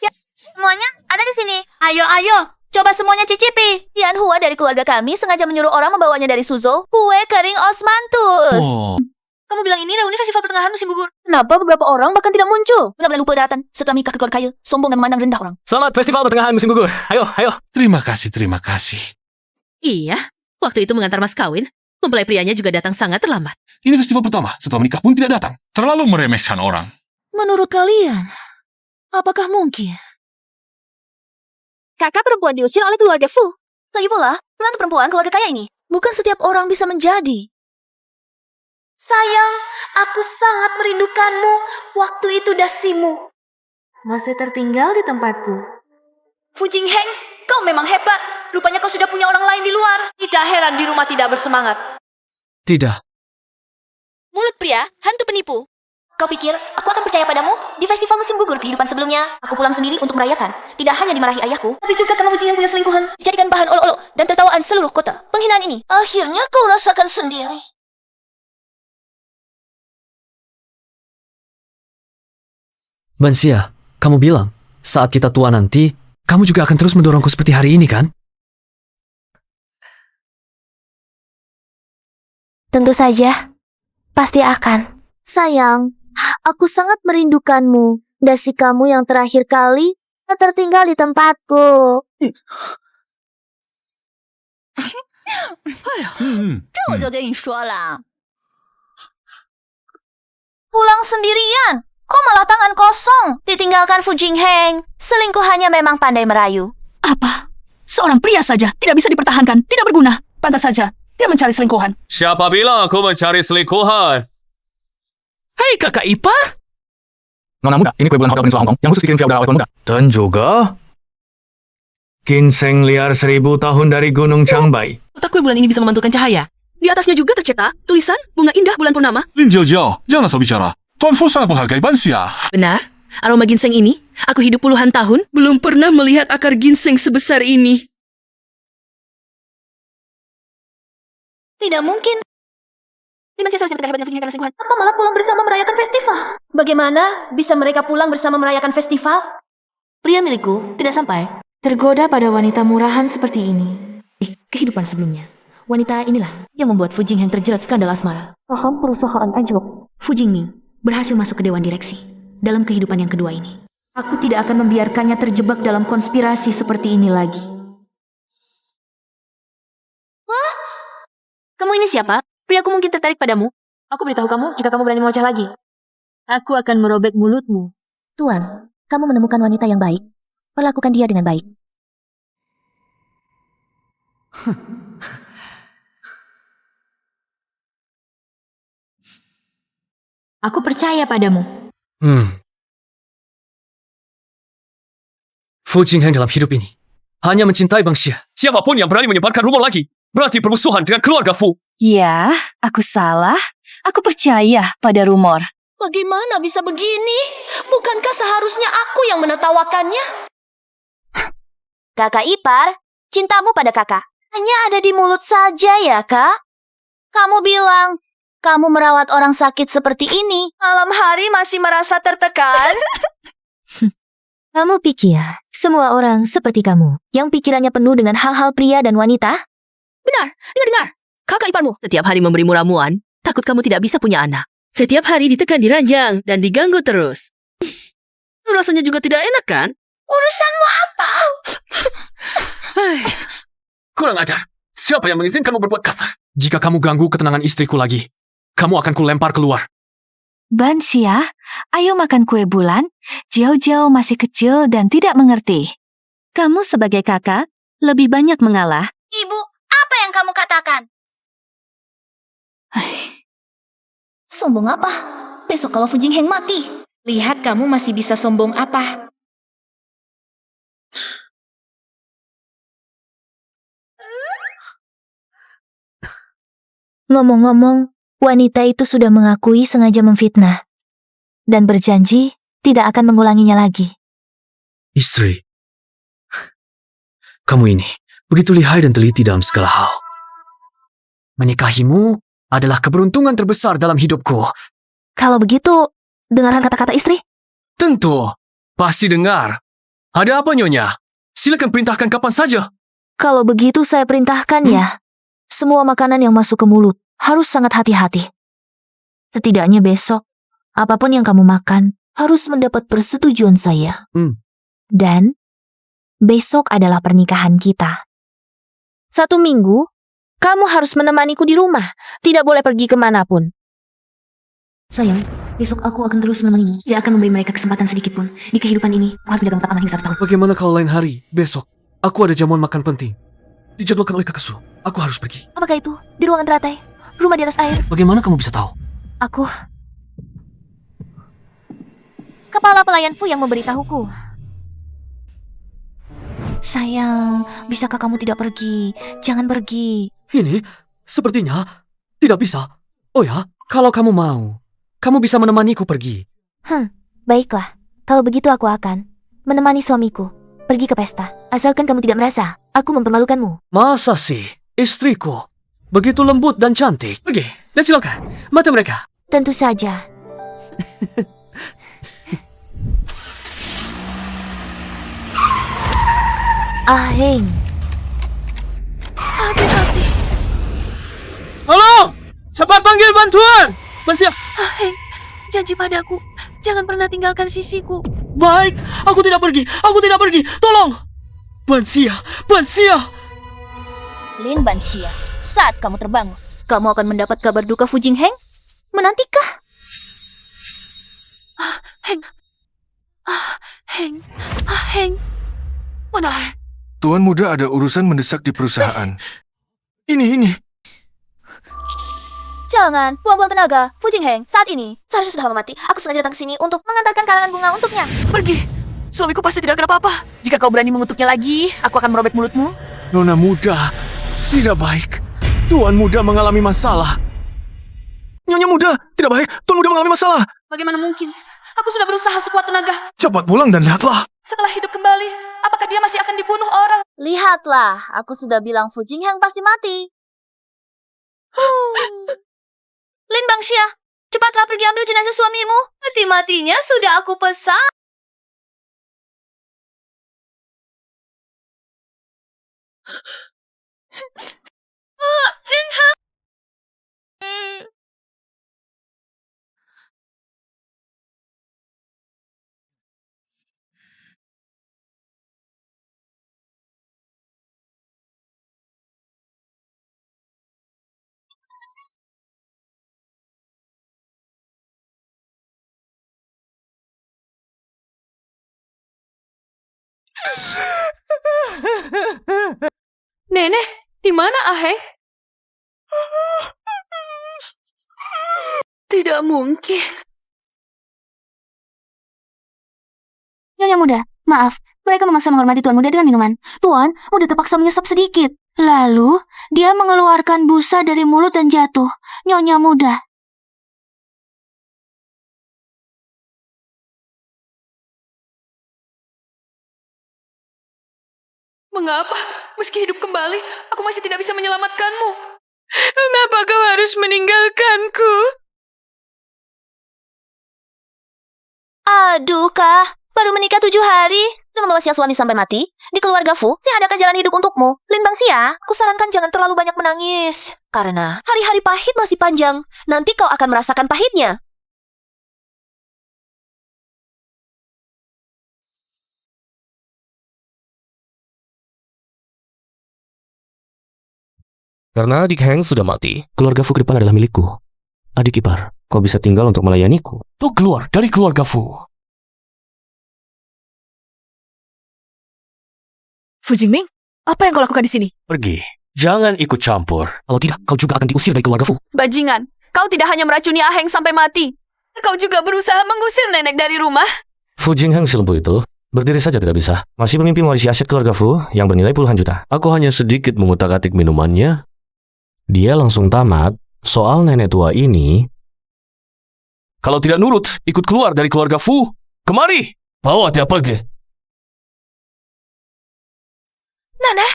Ya, semuanya ada di sini. Ayo, coba semuanya cicipi. Yan Hua dari keluarga kami sengaja menyuruh orang membawanya dari Suzhou kue kering osmanthus. Kamu bilang ini reuni festival pertengahan musim gugur. Kenapa beberapa orang bahkan tidak muncul? Benar-benar lupa datang setelah nikah ke keluarga kaya, sombong dan memandang rendah orang. Selamat festival pertengahan musim gugur. Ayo. Terima kasih. Iya, waktu itu mengantar mas kawin, mempelai prianya juga datang sangat terlambat. Ini festival pertama, setelah menikah pun tidak datang. Terlalu meremehkan orang. Menurut kalian, apakah mungkin? Kakak perempuan diusir oleh keluarga Fu. Lagi pula, menantu perempuan keluarga kaya ini bukan setiap orang bisa menjadi. Sayang, aku sangat merindukanmu. Waktu itu dasimu Masih tertinggal di tempatku. Fu Jingheng, kau memang hebat. Rupanya kau sudah punya orang lain di luar. Tidak heran di rumah tidak bersemangat. Tidak. Mulut pria, hantu penipu. Kau pikir aku akan percaya padamu? Di festival musim gugur kehidupan sebelumnya, aku pulang sendiri untuk merayakan. Tidak hanya dimarahi ayahku, tapi juga karena Fu Jingheng punya selingkuhan. Dijadikan bahan olok-olok dan tertawaan seluruh kota. Penghinaan ini akhirnya kau rasakan sendiri. Bansia, kamu bilang, saat kita tua nanti, kamu juga akan terus mendorongku seperti hari ini, kan? Tentu saja. Pasti akan. Sayang, aku sangat merindukanmu. Dasi kamu yang terakhir kali tertinggal di tempatku. Pulang sendirian. Kok malah tangan kosong? Ditinggalkan Fu Jingheng. Selingkuhannya memang pandai merayu. Apa? Seorang pria saja tidak bisa dipertahankan, tidak berguna. Pantas saja dia mencari selingkuhan. Siapa bilang aku mencari selingkuhan? Hei kakak ipar. Nona muda, ini kue bulan hotel Peninsula Hong Kong yang khusus dikirim via udara oleh tuan muda. Dan juga ginseng liar 1000 tahun dari Gunung Changbai. Kotak kue bulan ini bisa memantulkan cahaya. Di atasnya juga tercetak tulisan bunga indah bulan purnama. Lin Jiao Jiao, jangan asal bicara. Tuan Fu sangat menghargai Bansia. Benar, aroma ginseng ini, aku hidup puluhan tahun, belum pernah melihat akar ginseng sebesar ini. Tidak mungkin. Dimensi seharusnya terlihat dengan karena selingkuhan. Apa malah pulang bersama merayakan festival? Bagaimana bisa mereka pulang bersama merayakan festival? Pria milikku tidak sampai tergoda pada wanita murahan seperti ini. Kehidupan sebelumnya. Wanita inilah yang membuat Fu Jingheng terjerat skandal asmara. Paham perusahaan anjlok. Fu Jingming berhasil masuk ke dewan direksi dalam kehidupan yang kedua ini. Aku tidak akan membiarkannya terjebak dalam konspirasi seperti ini lagi. Hah? Kamu ini siapa? Priaku mungkin tertarik padamu. Aku beritahu kamu jika kamu berani mewajah lagi. Aku akan merobek mulutmu. Tuan, kamu menemukan wanita yang baik. Perlakukan dia dengan baik. Aku percaya padamu. Fu Jingheng dalam hidup ini hanya mencintai Bang Xia. Siapapun yang berani menyebarkan rumor lagi berarti permusuhan dengan keluarga Fu. Ya, aku salah. Aku percaya pada rumor. Bagaimana bisa begini? Bukankah seharusnya aku yang menertawakannya? Kakak ipar, cintamu pada kakak hanya ada di mulut saja ya, Kak? Kamu bilang, kamu merawat orang sakit seperti ini. Malam hari masih merasa tertekan? Kamu pikir semua orang seperti kamu yang pikirannya penuh dengan hal-hal pria dan wanita? Benar, dengar. Kakak iparmu setiap hari memberimu ramuan, takut kamu tidak bisa punya anak. Setiap hari ditekan di ranjang dan diganggu terus. Rasanya juga tidak enak, kan? Urusanmu apa? Kurang ajar. Siapa yang mengizinkanmu berbuat kasar? Jika kamu ganggu ketenangan istriku lagi, kamu akan kulempar keluar. Bansia, ayo makan kue bulan. Jiao masih kecil dan tidak mengerti. Kamu sebagai kakak, lebih banyak mengalah. Ibu, apa yang kamu katakan? Sombong apa? Besok kalau Fu Jingheng mati. Lihat kamu masih bisa sombong apa. Ngomong-ngomong, wanita itu sudah mengakui sengaja memfitnah dan berjanji tidak akan mengulanginya lagi. Istri, kamu ini begitu lihai dan teliti dalam segala hal. Menikahimu adalah keberuntungan terbesar dalam hidupku. Kalau begitu, dengarkan kata-kata istri. Tentu, pasti dengar. Ada apa, Nyonya? Silakan perintahkan kapan saja. Kalau begitu saya perintahkan ya. Semua makanan yang masuk ke mulut harus sangat hati-hati. Setidaknya besok, apapun yang kamu makan harus mendapat persetujuan saya. Dan besok adalah pernikahan kita. 1 minggu, kamu harus menemaniku di rumah. Tidak boleh pergi kemanapun. Sayang, besok aku akan terus menemanimu. Tidak akan memberi mereka kesempatan sedikit pun. Di kehidupan ini, aku harus menjaga mata aman hingga 1 tahun. Bagaimana kalau lain hari, besok, aku ada jamuan makan penting. Dijadwalkan oleh kakak Su. Aku harus pergi. Apakah itu? Di ruangan teratai? Rumah di atas air? Bagaimana kamu bisa tahu? Aku... Kepala pelayan Fu yang memberitahuku. Sayang, bisakah kamu tidak pergi? Jangan pergi. Ini, sepertinya, tidak bisa. Oh ya, kalau kamu mau, kamu bisa menemaniku pergi. Baiklah. Kalau begitu aku akan menemani suamiku pergi ke pesta. Asalkan kamu tidak merasa aku mempermalukanmu. Masa sih, istriku begitu lembut dan cantik. Pergi, dan silakan, mata mereka. Tentu saja. Aheng. Hati-hati. Halo, cepat panggil bantuan. Bansia. Aheng, janji padaku, jangan pernah tinggalkan sisiku. Baik, aku tidak pergi, tolong. Bansia. Lin Bansia, saat kamu terbangun, kamu akan mendapat kabar duka Fu Jingheng? Menantikah? Heng. Mana? Tuan muda ada urusan mendesak di perusahaan. Ini. Jangan, buang-buang tenaga. Fu Jingheng, saat ini seharusnya sudah lama mati. Aku sengaja datang ke sini untuk mengantarkan karangan bunga untuknya. Pergi. Suamiku pasti tidak kenapa-apa. Jika kau berani mengutuknya lagi, aku akan merobek mulutmu. Nona muda, tidak baik. Tuan muda mengalami masalah. Nyonya muda, tidak baik. Tuan muda mengalami masalah. Bagaimana mungkin? Aku sudah berusaha sekuat tenaga. Cepat pulang dan lihatlah. Setelah hidup kembali, apakah dia masih akan dibunuh orang? Lihatlah, aku sudah bilang Fu Jingheng pasti mati. Lin Bangxia, cepatlah pergi ambil jenazah suamimu. Mati-matinya sudah aku pesan. Jingheng. Nenek, di mana Aheng? Tidak mungkin. Nyonya muda, maaf. Mereka memaksa menghormati Tuan muda dengan minuman. Tuan muda terpaksa menyesap sedikit. Lalu, dia mengeluarkan busa dari mulut dan jatuh. Nyonya muda. Mengapa? Meski hidup kembali, aku masih tidak bisa menyelamatkanmu. Mengapa kau harus meninggalkanku? Aduh, Kak. Baru menikah 7 hari. Dan membawa siang suami sampai mati. Di keluarga Fu, saya adakan jalan hidup untukmu. Lin Bangxia, kusarankan jangan terlalu banyak menangis. Karena hari-hari pahit masih panjang. Nanti kau akan merasakan pahitnya. Karena adik Heng sudah mati, keluarga Fu ke depan adalah milikku. Adik ipar, kau bisa tinggal untuk melayaniku. Tuh keluar dari keluarga Fu. Fu Jingming, apa yang kau lakukan di sini? Pergi. Jangan ikut campur. Kalau tidak, kau juga akan diusir dari keluarga Fu. Bajingan, kau tidak hanya meracuni Aheng sampai mati. Kau juga berusaha mengusir nenek dari rumah. Fu Jingheng si lembu itu berdiri saja tidak bisa. Masih mimpi mewarisi aset keluarga Fu yang bernilai puluhan juta. Aku hanya sedikit mengutak-atik minumannya. Dia langsung tamat. Soal nenek tua ini, Kalau tidak nurut, ikut keluar dari keluarga Fu. Kemari! Bawa dia pergi. Nenek.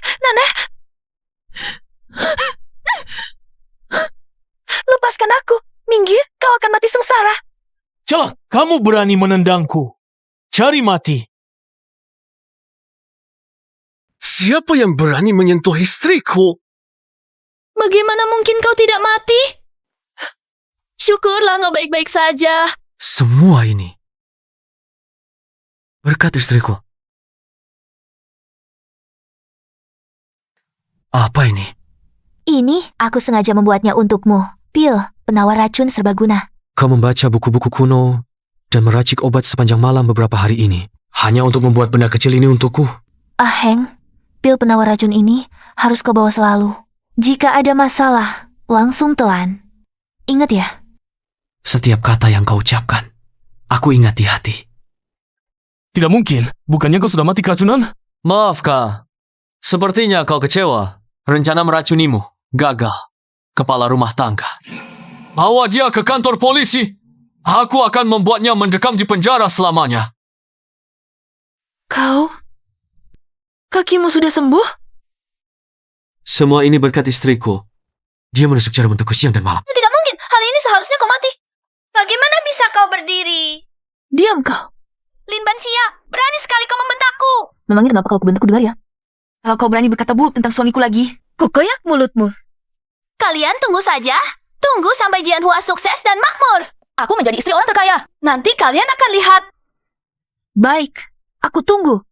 Lepaskan aku. Minggir, kau akan mati sengsara. Celak, kamu berani menendangku. Cari mati. Siapa yang berani menyentuh istriku? Bagaimana mungkin kau tidak mati? Syukurlah kau baik-baik saja. Semua ini berkat istriku. Apa ini? Ini aku sengaja membuatnya untukmu. Pil, penawar racun serbaguna. Kau membaca buku-buku kuno dan meracik obat sepanjang malam beberapa hari ini. Hanya untuk membuat benda kecil ini untukku. Heng, pil penawar racun ini harus kau bawa selalu. Jika ada masalah, langsung telan. Ingat ya. Setiap kata yang kau ucapkan, aku ingat di hati. Tidak mungkin. Bukannya kau sudah mati keracunan? Maaf, Kak. Sepertinya kau kecewa. Rencana meracunimu gagal. Kepala rumah tangga. Bawa dia ke kantor polisi. Aku akan membuatnya mendekam di penjara selamanya. Kau? Kakimu sudah sembuh? Semua ini berkat istriku. Dia menusuk jarum untukku siang dan malam. Tidak mungkin. Hal ini seharusnya kau mati. Bagaimana bisa kau berdiri? Diam kau. Lin Bangxia, berani sekali kau membentakku. Memangnya kenapa kalau kubentakku dengar ya? Kalau kau berani berkata buruk tentang suamiku lagi, Kukoyak mulutmu. Kalian tunggu saja. Tunggu sampai Jianhua sukses dan makmur. Aku menjadi istri orang terkaya. Nanti kalian akan lihat. baik, aku tunggu.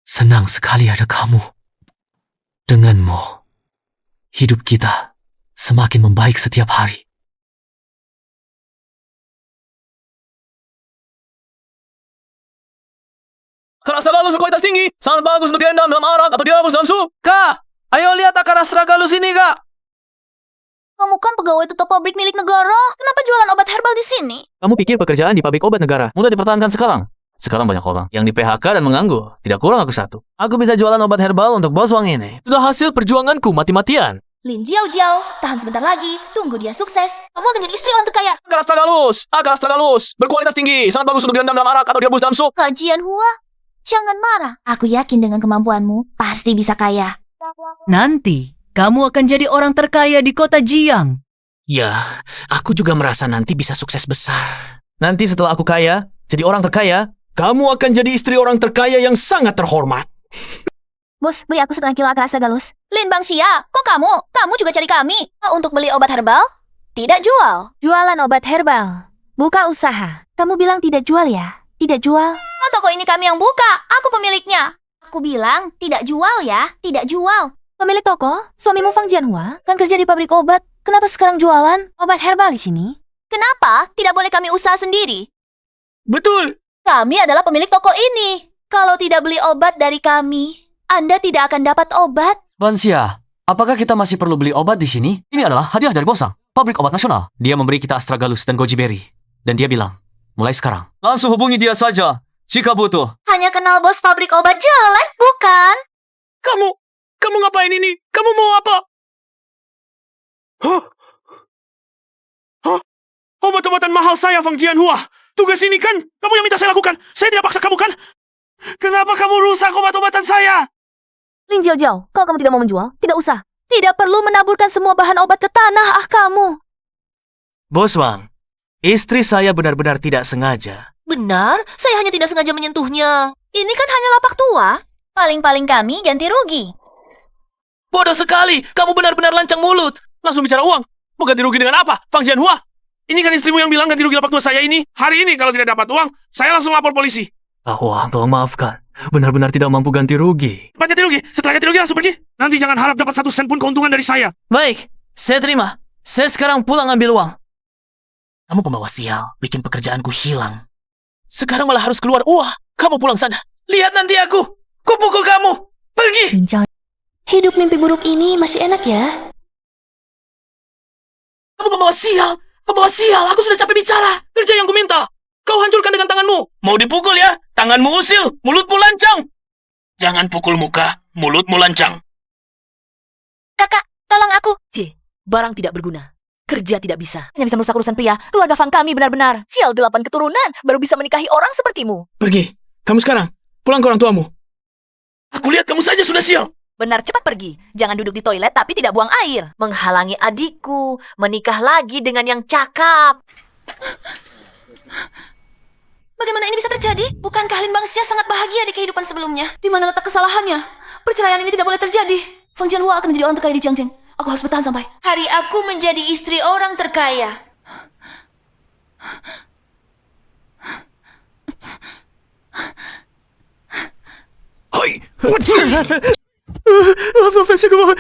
Senang sekali ada kamu. Denganmu, hidup kita semakin membaik setiap hari. Akar astragalus berkualitas tinggi, sangat bagus untuk direndam dalam arak atau direbus dalam sup. Kak, ayo lihat akar astragalus ini, Kak. Kamu kan pegawai tetap pabrik milik negara. Kenapa jualan obat herbal di sini? Kamu pikir pekerjaan di pabrik obat negara mudah dipertahankan sekarang? Sekarang banyak orang yang di PHK dan menganggur. Tidak kurang aku satu. Aku bisa jualan obat herbal untuk bos Wang ini. Sudah hasil perjuanganku mati-matian. Lin Jiao, tahan sebentar lagi. Tunggu dia sukses. Kamu akan jadi istri orang terkaya. Akar astragalus berkualitas tinggi, sangat bagus untuk direndam dalam arak atau direbus dalam sup. Kak Jianhua, jangan marah. Aku yakin dengan kemampuanmu, pasti bisa kaya. Nanti, kamu akan jadi orang terkaya di kota Jiang. Ya, aku juga merasa nanti bisa sukses besar. Nanti setelah aku kaya, jadi orang terkaya, kamu akan jadi istri orang terkaya yang sangat terhormat. Bos, beri aku setengah kilo akar astragalus. Lin Bangxia, kok kamu? Kamu juga cari kami. Untuk beli obat herbal? Tidak jual. Jualan obat herbal. Buka usaha. Kamu bilang tidak jual ya? Tidak jual? Oh, toko ini kami yang buka. Aku pemiliknya. Aku bilang tidak jual ya. Tidak jual. Pemilik toko? Suamimu Fang Jianhua? Kan kerja di pabrik obat. Kenapa sekarang jualan obat herbal di sini? Kenapa? Tidak boleh kami usaha sendiri. Betul. Kami adalah pemilik toko ini. Kalau tidak beli obat dari kami, Anda tidak akan dapat obat. Bangxia, apakah kita masih perlu beli obat di sini? Ini adalah hadiah dari Bosang, pabrik obat nasional. Dia memberi kita astragalus dan goji berry. Dan dia bilang, mulai sekarang, langsung hubungi dia saja jika butuh. Hanya kenal bos pabrik obat jelek, bukan? Kamu ngapain ini? Kamu mau apa? soal saya, Fang Jianhua. Tugas ini kan kamu yang minta saya lakukan. Saya tidak paksa kamu kan? Kenapa kamu rusak obat-obatan saya? Lin Jiao, kalau kamu tidak mau menjual, tidak usah. Tidak perlu menaburkan semua bahan obat ke tanah, kamu. Bos Wang, istri saya benar-benar tidak sengaja. Benar, saya hanya tidak sengaja menyentuhnya. Ini kan hanya lapak tua. Paling-paling kami ganti rugi. Bodoh sekali, kamu benar-benar lancang mulut. Langsung bicara uang. Mau ganti rugi dengan apa, Fang Jianhua? Ini kan istrimu yang bilang ganti rugi lapak tua saya ini. Hari ini kalau tidak dapat uang, saya langsung lapor polisi. Wang, tolong maafkan. Benar-benar tidak mampu ganti rugi. Cepat ganti rugi. Setelah ganti rugi langsung pergi. Nanti jangan harap dapat 1 sen pun keuntungan dari saya. Baik, saya terima. Saya sekarang pulang ambil uang. Kamu pembawa sial, bikin pekerjaanku hilang. Sekarang malah harus keluar. Wah, kamu pulang sana. Lihat nanti aku. Kupukul kamu. Pergi. Hidup mimpi buruk ini masih enak ya. Kamu pembawa sial. Pembawa sial, aku sudah capek bicara. Kerja yang kuminta. Kau hancurkan dengan tanganmu. Mau dipukul ya? Tanganmu usil, mulutmu lancang. Jangan pukul muka, mulutmu lancang. Kakak, tolong aku. Barang tidak berguna. Kerja tidak bisa. Hanya bisa merusak urusan pria. Keluarga Fang kami benar-benar. Sial 8 keturunan, baru bisa menikahi orang sepertimu. Pergi. Kamu sekarang. Pulang ke orang tuamu. Aku lihat kamu saja sudah sial. Benar, cepat pergi. Jangan duduk di toilet tapi tidak buang air. Menghalangi adikku, menikah lagi dengan yang cakap. Bagaimana ini bisa terjadi? Bukankah Lin Bangxia sangat bahagia di kehidupan sebelumnya? Di mana letak kesalahannya? Perceraian ini tidak boleh terjadi. Fang Jianhua akan menjadi orang terkaya di Jiangzheng. Aku harus bertahan sampai hari aku menjadi istri orang terkaya. Hoi.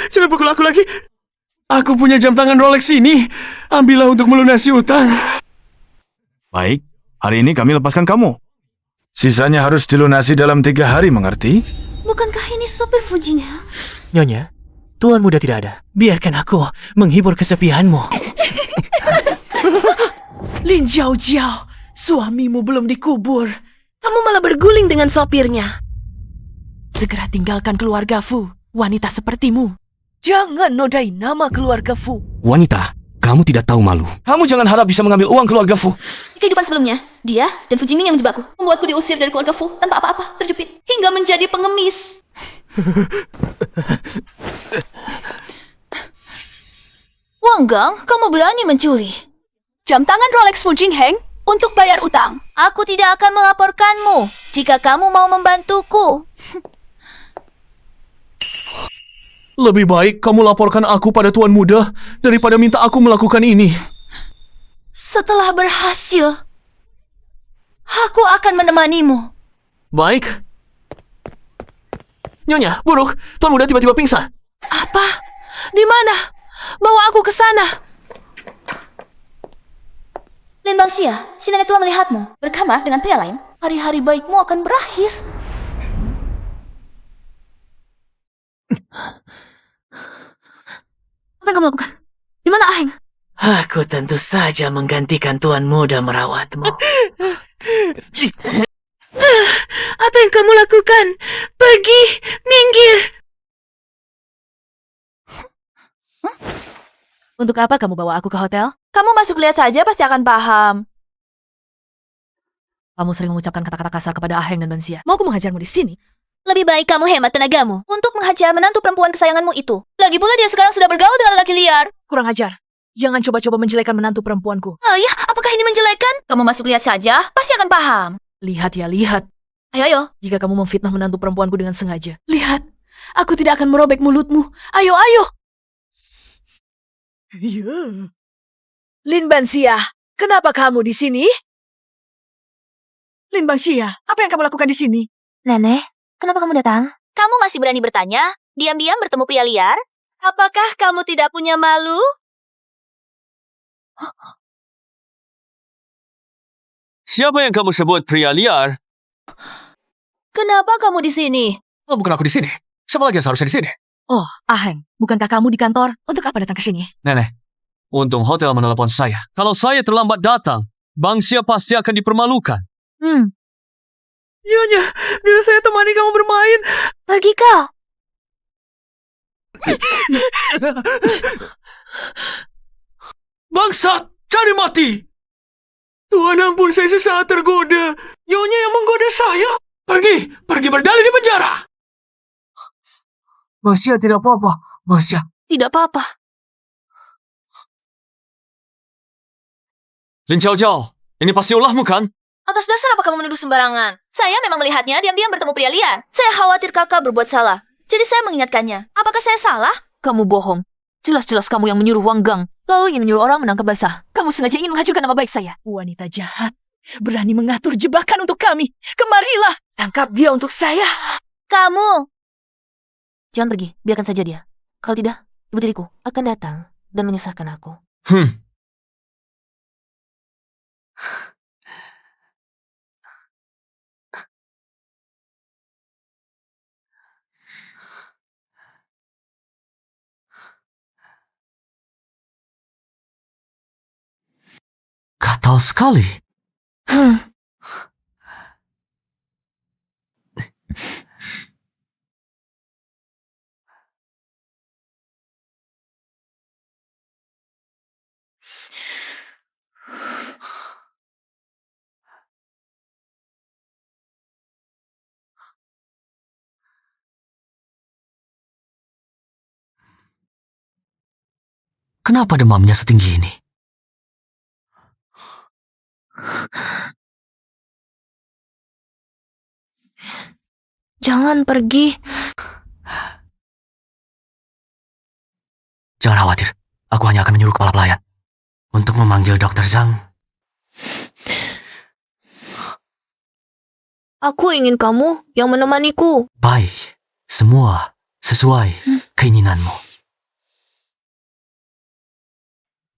Jangan pukul aku lagi. Aku punya jam tangan Rolex ini. Ambillah untuk melunasi utang. Baik, hari ini kami lepaskan kamu. Sisanya harus dilunasi dalam 3 hari, mengerti? Bukankah ini sopir Fujinya? Nyonya, tuan muda tidak ada. Biarkan aku menghibur kesepianmu. Lin Jiao, suamimu belum dikubur. Kamu malah berguling dengan sopirnya. Segera tinggalkan keluarga Fu, wanita sepertimu. Jangan nodai nama keluarga Fu. Wanita, kamu tidak tahu malu. Kamu jangan harap bisa mengambil uang keluarga Fu. Di kehidupan sebelumnya, dia dan Fu Jingming yang menjebakku, membuatku diusir dari keluarga Fu tanpa apa-apa, terjepit, hingga menjadi pengemis. Wang Gang, kamu berani mencuri jam tangan Rolex Fu Jingheng untuk bayar utang. Aku tidak akan melaporkanmu jika kamu mau membantuku. Lebih baik kamu laporkan aku pada tuan muda daripada minta aku melakukan ini. Setelah berhasil, aku akan menemanimu. Baik. Nyonya, buruk. Tuan muda tiba-tiba pingsan. Apa? Di mana? Bawa aku ke sana. Lin Bangxia, si nenek tua melihatmu berkamar dengan pria lain. Hari-hari baikmu akan berakhir. Apa yang kamu lakukan? Di mana Aheng? Aku tentu saja menggantikan tuan muda merawatmu. Apa yang kamu lakukan? Pergi, minggir. Untuk apa kamu bawa aku ke hotel? Kamu masuk lihat saja pasti akan paham. Kamu sering mengucapkan kata-kata kasar kepada Aheng dan Banxia. Mau aku menghajarmu di sini? Lebih baik kamu hemat tenagamu untuk menghajar menantu perempuan kesayanganmu itu. Lagi pula dia sekarang sudah bergaul dengan laki liar. Kurang ajar. Jangan coba-coba menjelekan menantu perempuanku. Ya, apakah ini menjelekan? Kamu masuk lihat saja, pasti akan paham. Lihat ya, lihat. Ayo. Jika kamu memfitnah menantu perempuanku dengan sengaja. Lihat, aku tidak akan merobek mulutmu. Ayo. Lin Banxia, kenapa kamu di sini? Lin Banxia, apa yang kamu lakukan di sini? Nenek, kenapa kamu datang? Kamu masih berani bertanya? Diam-diam bertemu pria liar? Apakah kamu tidak punya malu? Siapa yang kamu sebut pria liar? Kenapa kamu di sini? Oh, bukan aku di sini. Siapa lagi yang seharusnya di sini? Oh, Aheng, bukankah kamu di kantor? Untuk apa datang ke sini? Nenek, untung hotel menelepon saya. Kalau saya terlambat datang, Banxia pasti akan dipermalukan. Nyonya, biar saya temani kamu bermain. Pergi kau. Bangsat, cari mati. Tuhan ampun, saya sesaat tergoda. Nyonya yang menggoda saya. Pergi berdalih di penjara. Bang Xia tidak apa-apa. Bang Xia. Tidak apa-apa. Lin Jiao Jiao, ini pasti ulahmu kan? Atas dasar apa kamu menuduh sembarangan? Saya memang melihatnya diam-diam bertemu pria liar. Saya khawatir kakak berbuat salah. Jadi saya mengingatkannya. Apakah saya salah? Kamu bohong. Jelas-jelas kamu yang menyuruh Wang Gang, lalu ingin menyuruh orang menangkap basah. Kamu sengaja ingin menghancurkan nama baik saya. Wanita jahat. Berani mengatur jebakan untuk kami. Kemarilah. Tangkap dia untuk saya. Kamu. Jangan pergi, biarkan saja dia. Kalau tidak, ibu tiriku akan datang dan menyusahkan aku. Gatal sekali. Kenapa demamnya setinggi ini? Jangan pergi. Jangan khawatir, aku hanya akan menyuruh kepala pelayan untuk memanggil Dr. Zhang. Aku ingin kamu yang menemaniku. Baik, semua sesuai keinginanmu.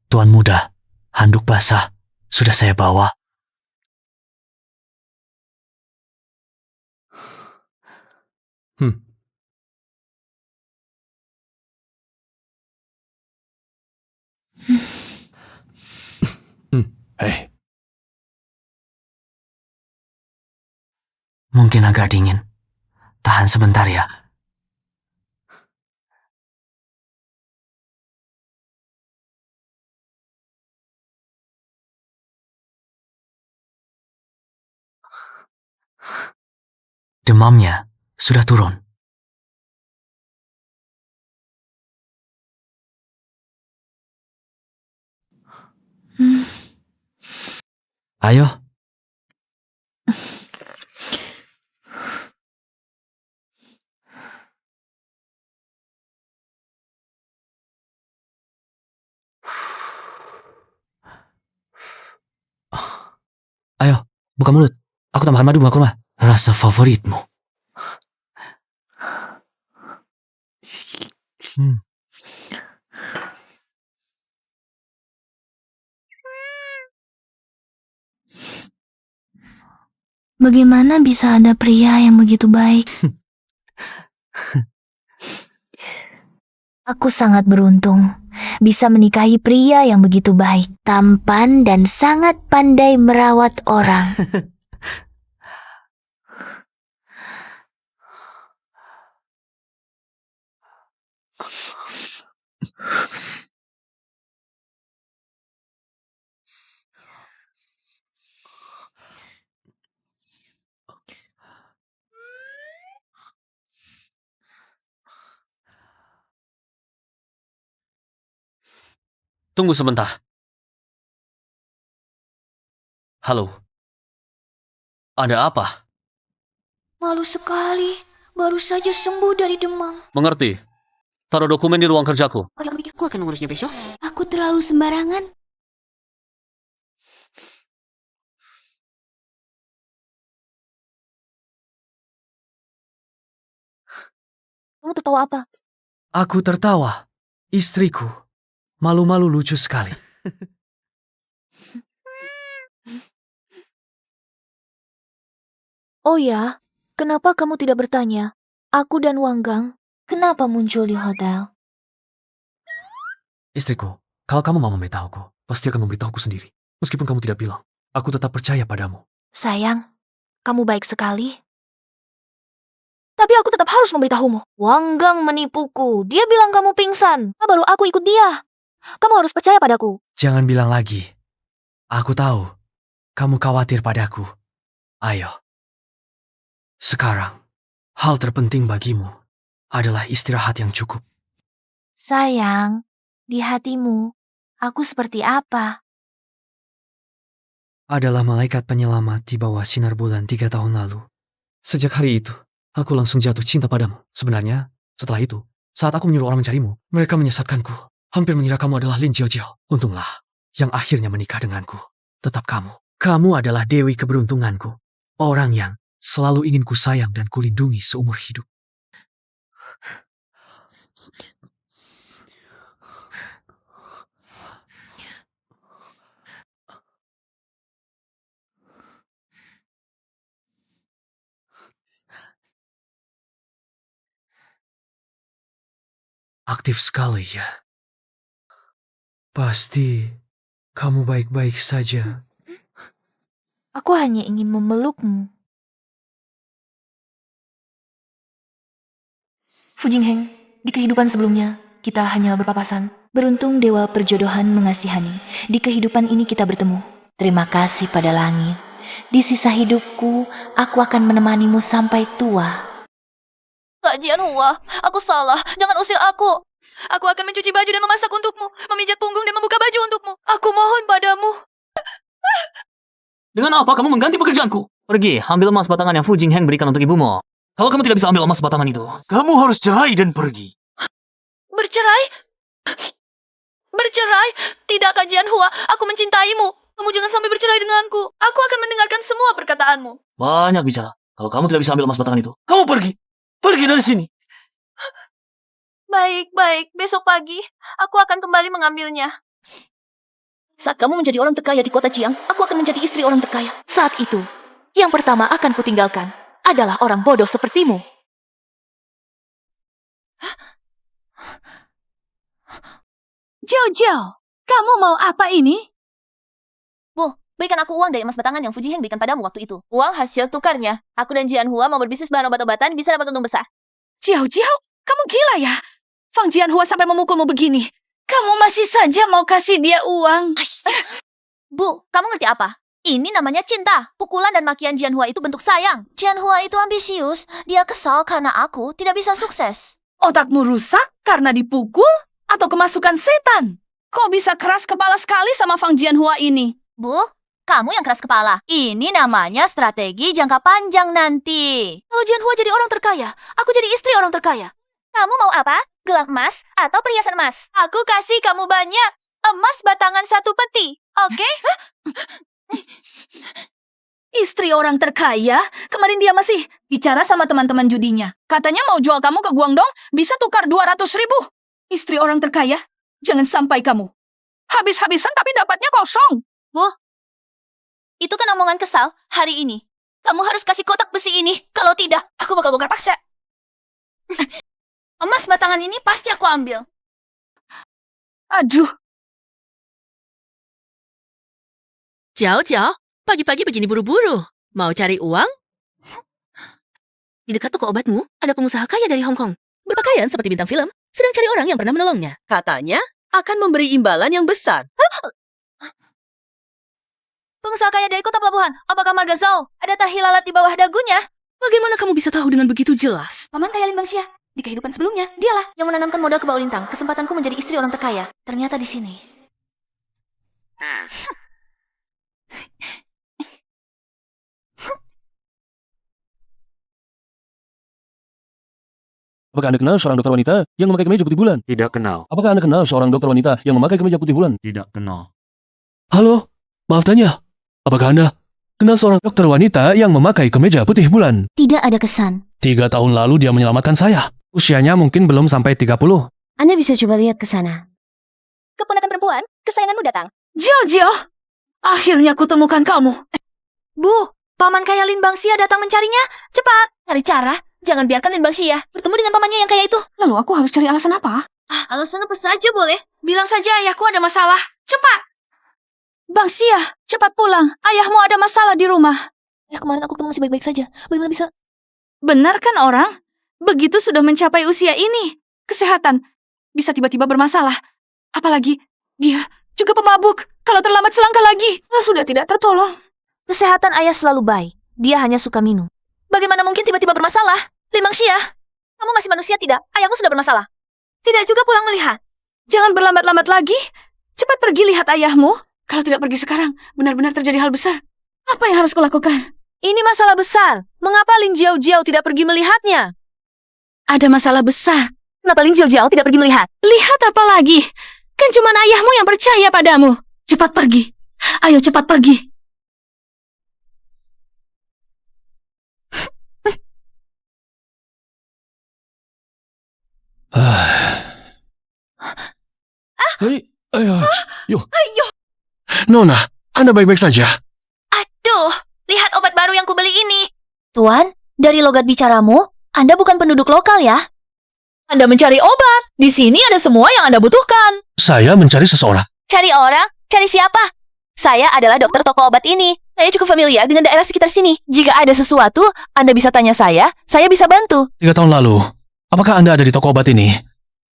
Tuan muda, handuk basah sudah saya bawa. Hei, Mungkin agak dingin. Tahan sebentar ya. Demamnya sudah turun. Ayo. Ayo, buka mulut. Aku tambahkan madu bunga kurma. Rasa favoritmu. Bagaimana bisa ada pria yang begitu baik? Aku sangat beruntung bisa menikahi pria yang begitu baik, tampan dan sangat pandai merawat orang. Tunggu sebentar. Halo. Ada apa? Malu sekali, baru saja sembuh dari demam. Mengerti. Taruh dokumen di ruang kerjaku. Orang pikir aku akan mengurusnya besok? Aku terlalu sembarangan. Kamu tertawa apa? Aku tertawa. Istriku. Malu-malu lucu sekali. Oh ya, kenapa kamu tidak bertanya? Aku dan Wang Gang, kenapa muncul di hotel? Istriku, kalau kamu mau memberitahuku, pasti akan memberitahuku sendiri. Meskipun kamu tidak bilang, aku tetap percaya padamu. Sayang, kamu baik sekali. Tapi aku tetap harus memberitahumu. Wang Gang menipuku. Dia bilang kamu pingsan. Baru aku ikut dia. Kamu harus percaya padaku. Jangan bilang lagi. Aku tahu. kamu khawatir padaku. Ayo. Sekarang, hal terpenting bagimu adalah istirahat yang cukup. Sayang, di hatimu, aku seperti apa? Adalah malaikat penyelamat di bawah sinar bulan 3 tahun lalu. Sejak hari itu, aku langsung jatuh cinta padamu. Sebenarnya, setelah itu, saat aku menyuruh orang mencarimu, mereka menyesatkanku. Hampir mengira kamu adalah Lin Jiao. Untunglah, yang akhirnya menikah denganku. Tetap kamu. Kamu adalah dewi keberuntunganku. Orang yang selalu ingin ku sayang dan kulindungi seumur hidup. Aktif sekali ya. Pasti kamu baik-baik saja. Aku hanya ingin memelukmu. Fu Jingheng, di kehidupan sebelumnya, kita hanya berpapasan. Beruntung dewa perjodohan mengasihani. Di kehidupan ini kita bertemu. Terima kasih pada langit. Di sisa hidupku, aku akan menemanimu sampai tua. Kak Jianhua, aku salah. Jangan usir aku. Aku akan mencuci baju dan memasak untukmu, memijat punggung dan membuka baju untukmu. Aku mohon padamu. Dengan apa kamu mengganti pekerjaanku? Pergi, ambil emas batangan yang Fu Jingheng berikan untuk ibumu. Kalau kamu tidak bisa ambil emas batangan itu, kamu harus cerai dan pergi. Bercerai? Bercerai? Tidak, Kak Jianhua. Aku mencintaimu. Kamu jangan sampai bercerai denganku. Aku akan mendengarkan semua perkataanmu. Banyak bicara. Kalau kamu tidak bisa ambil emas batangan itu, kamu pergi. Pergi dari sini. Baik. Besok pagi, aku akan kembali mengambilnya. Saat kamu menjadi orang terkaya di kota Jiang, aku akan menjadi istri orang terkaya. Saat itu, yang pertama akan kutinggalkan adalah orang bodoh sepertimu. Jiao, kamu mau apa ini? Bu, berikan aku uang dari emas batangan yang Fu Jingheng berikan padamu waktu itu. Uang hasil tukarnya. Aku dan Jianhua mau berbisnis bahan obat-obatan bisa dapat untung besar. Jiao, kamu gila ya? Fang Jianhua sampai memukulmu begini. Kamu masih saja mau kasih dia uang. Bu, kamu ngerti apa? Ini namanya cinta. Pukulan dan makian Jianhua itu bentuk sayang. Jianhua itu ambisius. Dia kesal karena aku tidak bisa sukses. Otakmu rusak karena dipukul atau kemasukan setan? Kok bisa keras kepala sekali sama Fang Jianhua ini? Bu, kamu yang keras kepala. Ini namanya strategi jangka panjang nanti. Kalau Jianhua jadi orang terkaya, aku jadi istri orang terkaya. Kamu mau apa? Gelang emas atau perhiasan emas? Aku kasih kamu banyak. Emas batangan 1 peti, oke? Istri orang terkaya? Kemarin dia masih bicara sama teman-teman judinya. Katanya mau jual kamu ke Guangdong, bisa tukar 200.000. Istri orang terkaya? Jangan sampai kamu habis-habisan tapi dapatnya kosong. Bu, itu kan omongan kesal hari ini. Kamu harus kasih kotak besi ini. Kalau tidak, aku bakal bongkar paksa. Emas batangan ini pasti aku ambil. Aduh. Jiao, pagi-pagi begini buru-buru. Mau cari uang? Di dekat toko obatmu, ada pengusaha kaya dari Hong Kong. Berpakaian seperti bintang film, sedang cari orang yang pernah menolongnya. Katanya akan memberi imbalan yang besar. Pengusaha kaya dari kota pelabuhan. Apakah marga Zhao? Ada tahi lalat di bawah dagunya? Bagaimana kamu bisa tahu dengan begitu jelas? Paman kaya Lin Bangxia. Di kehidupan sebelumnya, dialah yang menanamkan modal ke Bao Lintang. Kesempatanku menjadi istri orang terkaya. Ternyata di sini. Apakah Anda kenal seorang dokter wanita yang memakai kemeja putih bulan? Tidak kenal. Apakah Anda kenal seorang dokter wanita yang memakai kemeja putih bulan? Tidak kenal. Halo, maaf tanya. Apakah Anda kenal seorang dokter wanita yang memakai kemeja putih bulan? Tidak ada kesan. 3 tahun lalu dia menyelamatkan saya. Usianya mungkin belum sampai 30. Anda bisa coba lihat ke sana. Keponakan perempuan, kesayanganmu datang. Jiao, akhirnya kutemukan kamu. Bu, paman kaya Lin Bangxia datang mencarinya. Cepat, cari cara. Jangan biarkan Lin Bangxia bertemu dengan pamannya yang kaya itu. Lalu aku harus cari alasan apa? Alasan apa saja boleh. Bilang saja ayahku ada masalah. Cepat. Bangxia, cepat pulang. Ayahmu ada masalah di rumah. Ya kemarin aku ketemu masih baik-baik saja. Bagaimana bisa? Benar kan orang? Begitu sudah mencapai usia ini, kesehatan bisa tiba-tiba bermasalah. Apalagi dia juga pemabuk. Kalau terlambat selangkah lagi, sudah tidak tertolong. Kesehatan ayah selalu baik. Dia hanya suka minum. Bagaimana mungkin tiba-tiba bermasalah? Lin Bangxia, kamu masih manusia tidak? Ayahmu sudah bermasalah. Tidak juga pulang melihat. Jangan berlambat-lambat lagi. Cepat pergi lihat ayahmu. Kalau tidak pergi sekarang, benar-benar terjadi hal besar. Apa yang harus kulakukan? Ini masalah besar. Mengapa Lin Jiao tidak pergi melihatnya? Ada masalah besar. Kenapa Lin Jiao tidak pergi melihat? Lihat apa lagi? Kan cuma ayahmu yang percaya padamu. Cepat pergi. Ayo cepat pergi. Ayo. Nona, Anda baik-baik saja? Aduh, lihat obat baru yang kubeli ini. Tuan, dari logat bicaramu, Anda bukan penduduk lokal ya? Anda mencari obat. Di sini ada semua yang Anda butuhkan. Saya mencari seseorang. Cari orang? Cari siapa? Saya adalah dokter toko obat ini. Saya cukup familiar dengan daerah sekitar sini. Jika ada sesuatu, Anda bisa tanya saya bisa bantu. 3 tahun lalu, apakah Anda ada di toko obat ini?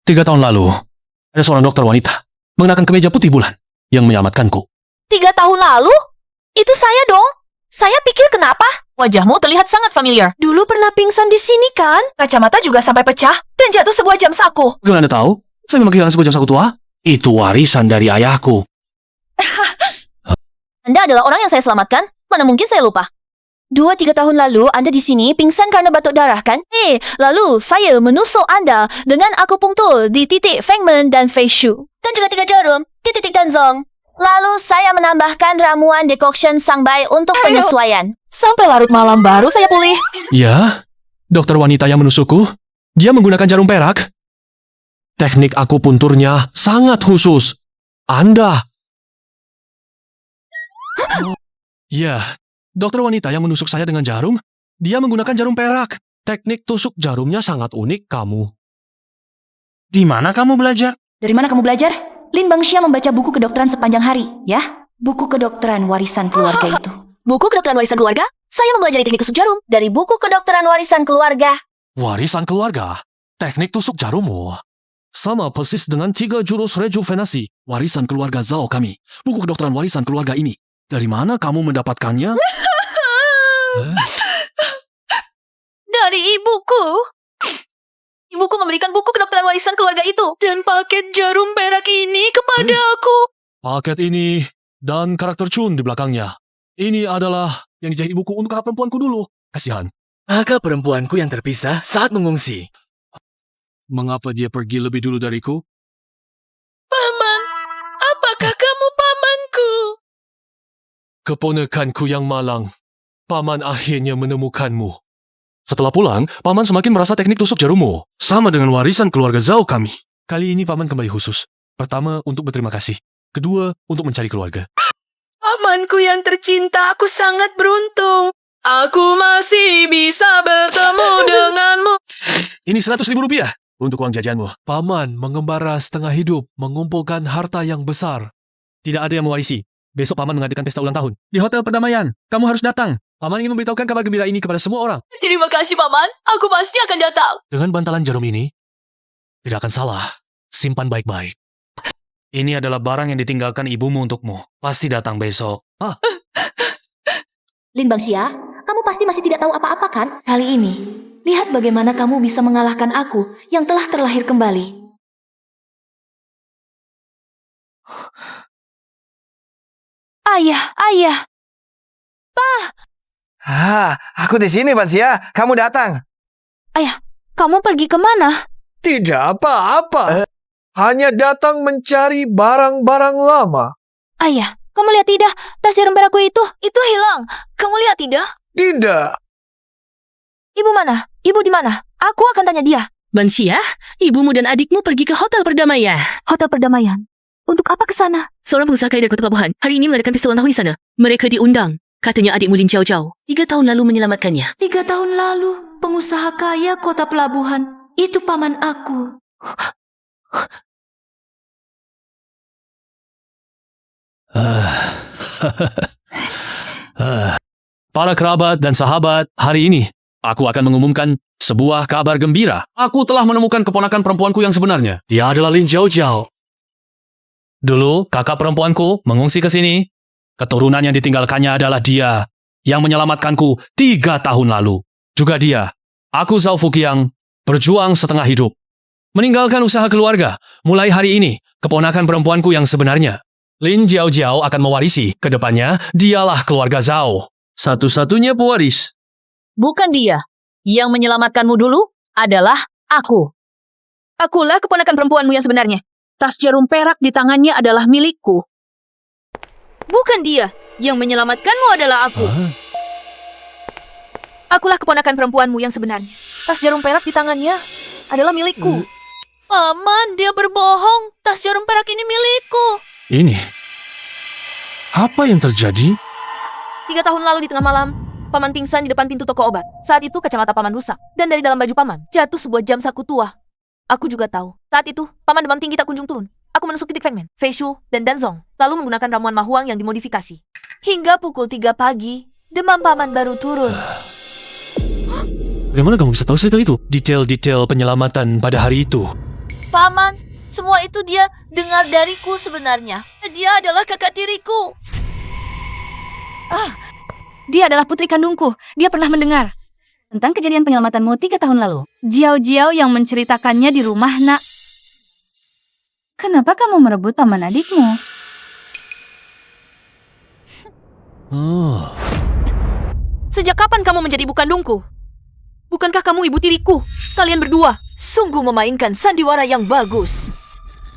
3 tahun lalu, ada seorang dokter wanita mengenakan kemeja putih bulan yang menyelamatkanku. 3 tahun lalu? Itu saya dong. Saya pikir kenapa? Wajahmu terlihat sangat familiar. Dulu pernah pingsan di sini kan? Kacamata juga sampai pecah dan jatuh sebuah jam saku. Bagaimana Anda tahu? Saya memang kehilangan sebuah jam saku tua. Itu warisan dari ayahku. Anda adalah orang yang saya selamatkan? Mana mungkin saya lupa. 2-3 tahun lalu Anda di sini pingsan karena batuk darah kan? Lalu saya menusuk Anda dengan akupunktur di titik Fengmen dan Feishu. Dan juga 3 jarum di titik Danzong. Lalu saya menambahkan ramuan decoction Sangbai untuk penyesuaian. Sampai larut malam baru saya pulih. Ya, dokter wanita yang menusukku, dia menggunakan jarum perak. Teknik akupunturnya sangat khusus. Anda. Ya, dokter wanita yang menusuk saya dengan jarum, dia menggunakan jarum perak. Teknik tusuk jarumnya sangat unik, kamu. Di mana kamu belajar? Dari mana kamu belajar? Lin Bangxia membaca buku kedokteran sepanjang hari, ya? Buku kedokteran warisan keluarga itu. Buku kedokteran warisan keluarga? Saya mempelajari teknik tusuk jarum dari buku kedokteran warisan keluarga. Warisan keluarga? Teknik tusuk jarummu sama persis dengan 3 jurus rejuvenasi warisan keluarga Zhao kami. Buku kedokteran warisan keluarga ini. Dari mana kamu mendapatkannya? Dari ibuku. Ibuku memberikan buku kedokteran warisan keluarga itu dan paket jarum perak ini kepada aku. Paket ini dan karakter Chun di belakangnya. Ini adalah yang dijahit ibuku untuk kakak perempuanku dulu. Kasihan. Kakak perempuanku yang terpisah saat mengungsi. Mengapa dia pergi lebih dulu dariku? Paman, apakah kamu pamanku? Keponakanku yang malang. Paman akhirnya menemukanmu. Setelah pulang, Paman semakin merasa teknik tusuk jarummu sama dengan warisan keluarga Zhao kami. Kali ini Paman kembali khusus. Pertama, untuk berterima kasih. Kedua, untuk mencari keluarga. Pamanku yang tercinta, aku sangat beruntung. Aku masih bisa bertemu denganmu. Ini 100.000 rupiah untuk uang jajanmu. Paman mengembara setengah hidup, mengumpulkan harta yang besar. Tidak ada yang mewarisi. Besok Paman mengadakan pesta ulang tahun. Di Hotel Perdamaian. Kamu harus datang. Paman ingin memberitahukan kabar gembira ini kepada semua orang. Terima kasih, Paman. Aku pasti akan datang. Dengan bantalan jarum ini, tidak akan salah. Simpan baik-baik. Ini adalah barang yang ditinggalkan ibumu untukmu. Pasti datang besok. Lin Bangxia, kamu pasti masih tidak tahu apa-apa kan? Kali ini, lihat bagaimana kamu bisa mengalahkan aku yang telah terlahir kembali. Ayah. Pa! Aku di sini, Bangxia. Kamu datang. Ayah, kamu pergi kemana? Tidak apa-apa. Hanya datang mencari barang-barang lama. Ayah, kamu lihat tidak? Tas jarum perakku itu hilang. Kamu lihat tidak? Tidak. Ibu mana? Ibu di mana? Aku akan tanya dia. Bangxia, ibumu dan adikmu pergi ke Hotel Perdamaian. Hotel Perdamaian? Untuk apa ke sana? Seorang pengusaha kaya dari kota pelabuhan hari ini mengadakan pesta ulang tahun di sana. Mereka diundang. Katanya adikmu Lin Jiao 3 tahun lalu menyelamatkannya. 3 tahun lalu, pengusaha kaya kota pelabuhan. Itu paman aku. Para kerabat dan sahabat, hari ini aku akan mengumumkan sebuah kabar gembira. Aku telah menemukan keponakan perempuanku yang sebenarnya. Dia adalah Lin Jiao. Dulu, kakak perempuanku mengungsi ke sini. Keturunan yang ditinggalkannya adalah dia yang menyelamatkanku 3 tahun lalu. Juga dia, aku Zhao Fuqiang, berjuang setengah hidup. Meninggalkan usaha keluarga, mulai hari ini, keponakan perempuanku yang sebenarnya. Lin Jiao akan mewarisi, kedepannya dialah keluarga Zhao. Satu-satunya pewaris. Bukan dia. Yang menyelamatkanmu dulu adalah aku. Akulah keponakan perempuanmu yang sebenarnya. Tas jarum perak di tangannya adalah milikku. Bukan dia. Yang menyelamatkanmu adalah aku. Akulah keponakan perempuanmu yang sebenarnya. Tas jarum perak di tangannya adalah milikku. Paman, dia berbohong. Tas jarum perak ini milikku. Ini, apa yang terjadi? 3 tahun lalu di tengah malam, Paman pingsan di depan pintu toko obat. Saat itu kacamata Paman rusak. Dan dari dalam baju Paman, jatuh sebuah jam saku tua. Aku juga tahu. Saat itu, Paman demam tinggi tak kunjung turun. Aku menusuk titik Fengmen, Fei Shu, dan Danzong. Lalu menggunakan ramuan mahuang yang dimodifikasi. Hingga pukul 3 pagi, demam Paman baru turun. Bagaimana kamu bisa tahu cerita itu? Detail-detail penyelamatan pada hari itu. Paman, semua itu dia dengar dariku sebenarnya. Dia adalah kakak tiriku. Dia adalah putri kandungku. Dia pernah mendengar tentang kejadian penyelamatanmu 3 tahun lalu. Jiao yang menceritakannya di rumah, Nak. Kenapa kamu merebut paman adikmu? Sejak kapan kamu menjadi ibu kandungku? Bukankah kamu ibu tiriku? Kalian berdua sungguh memainkan sandiwara yang bagus.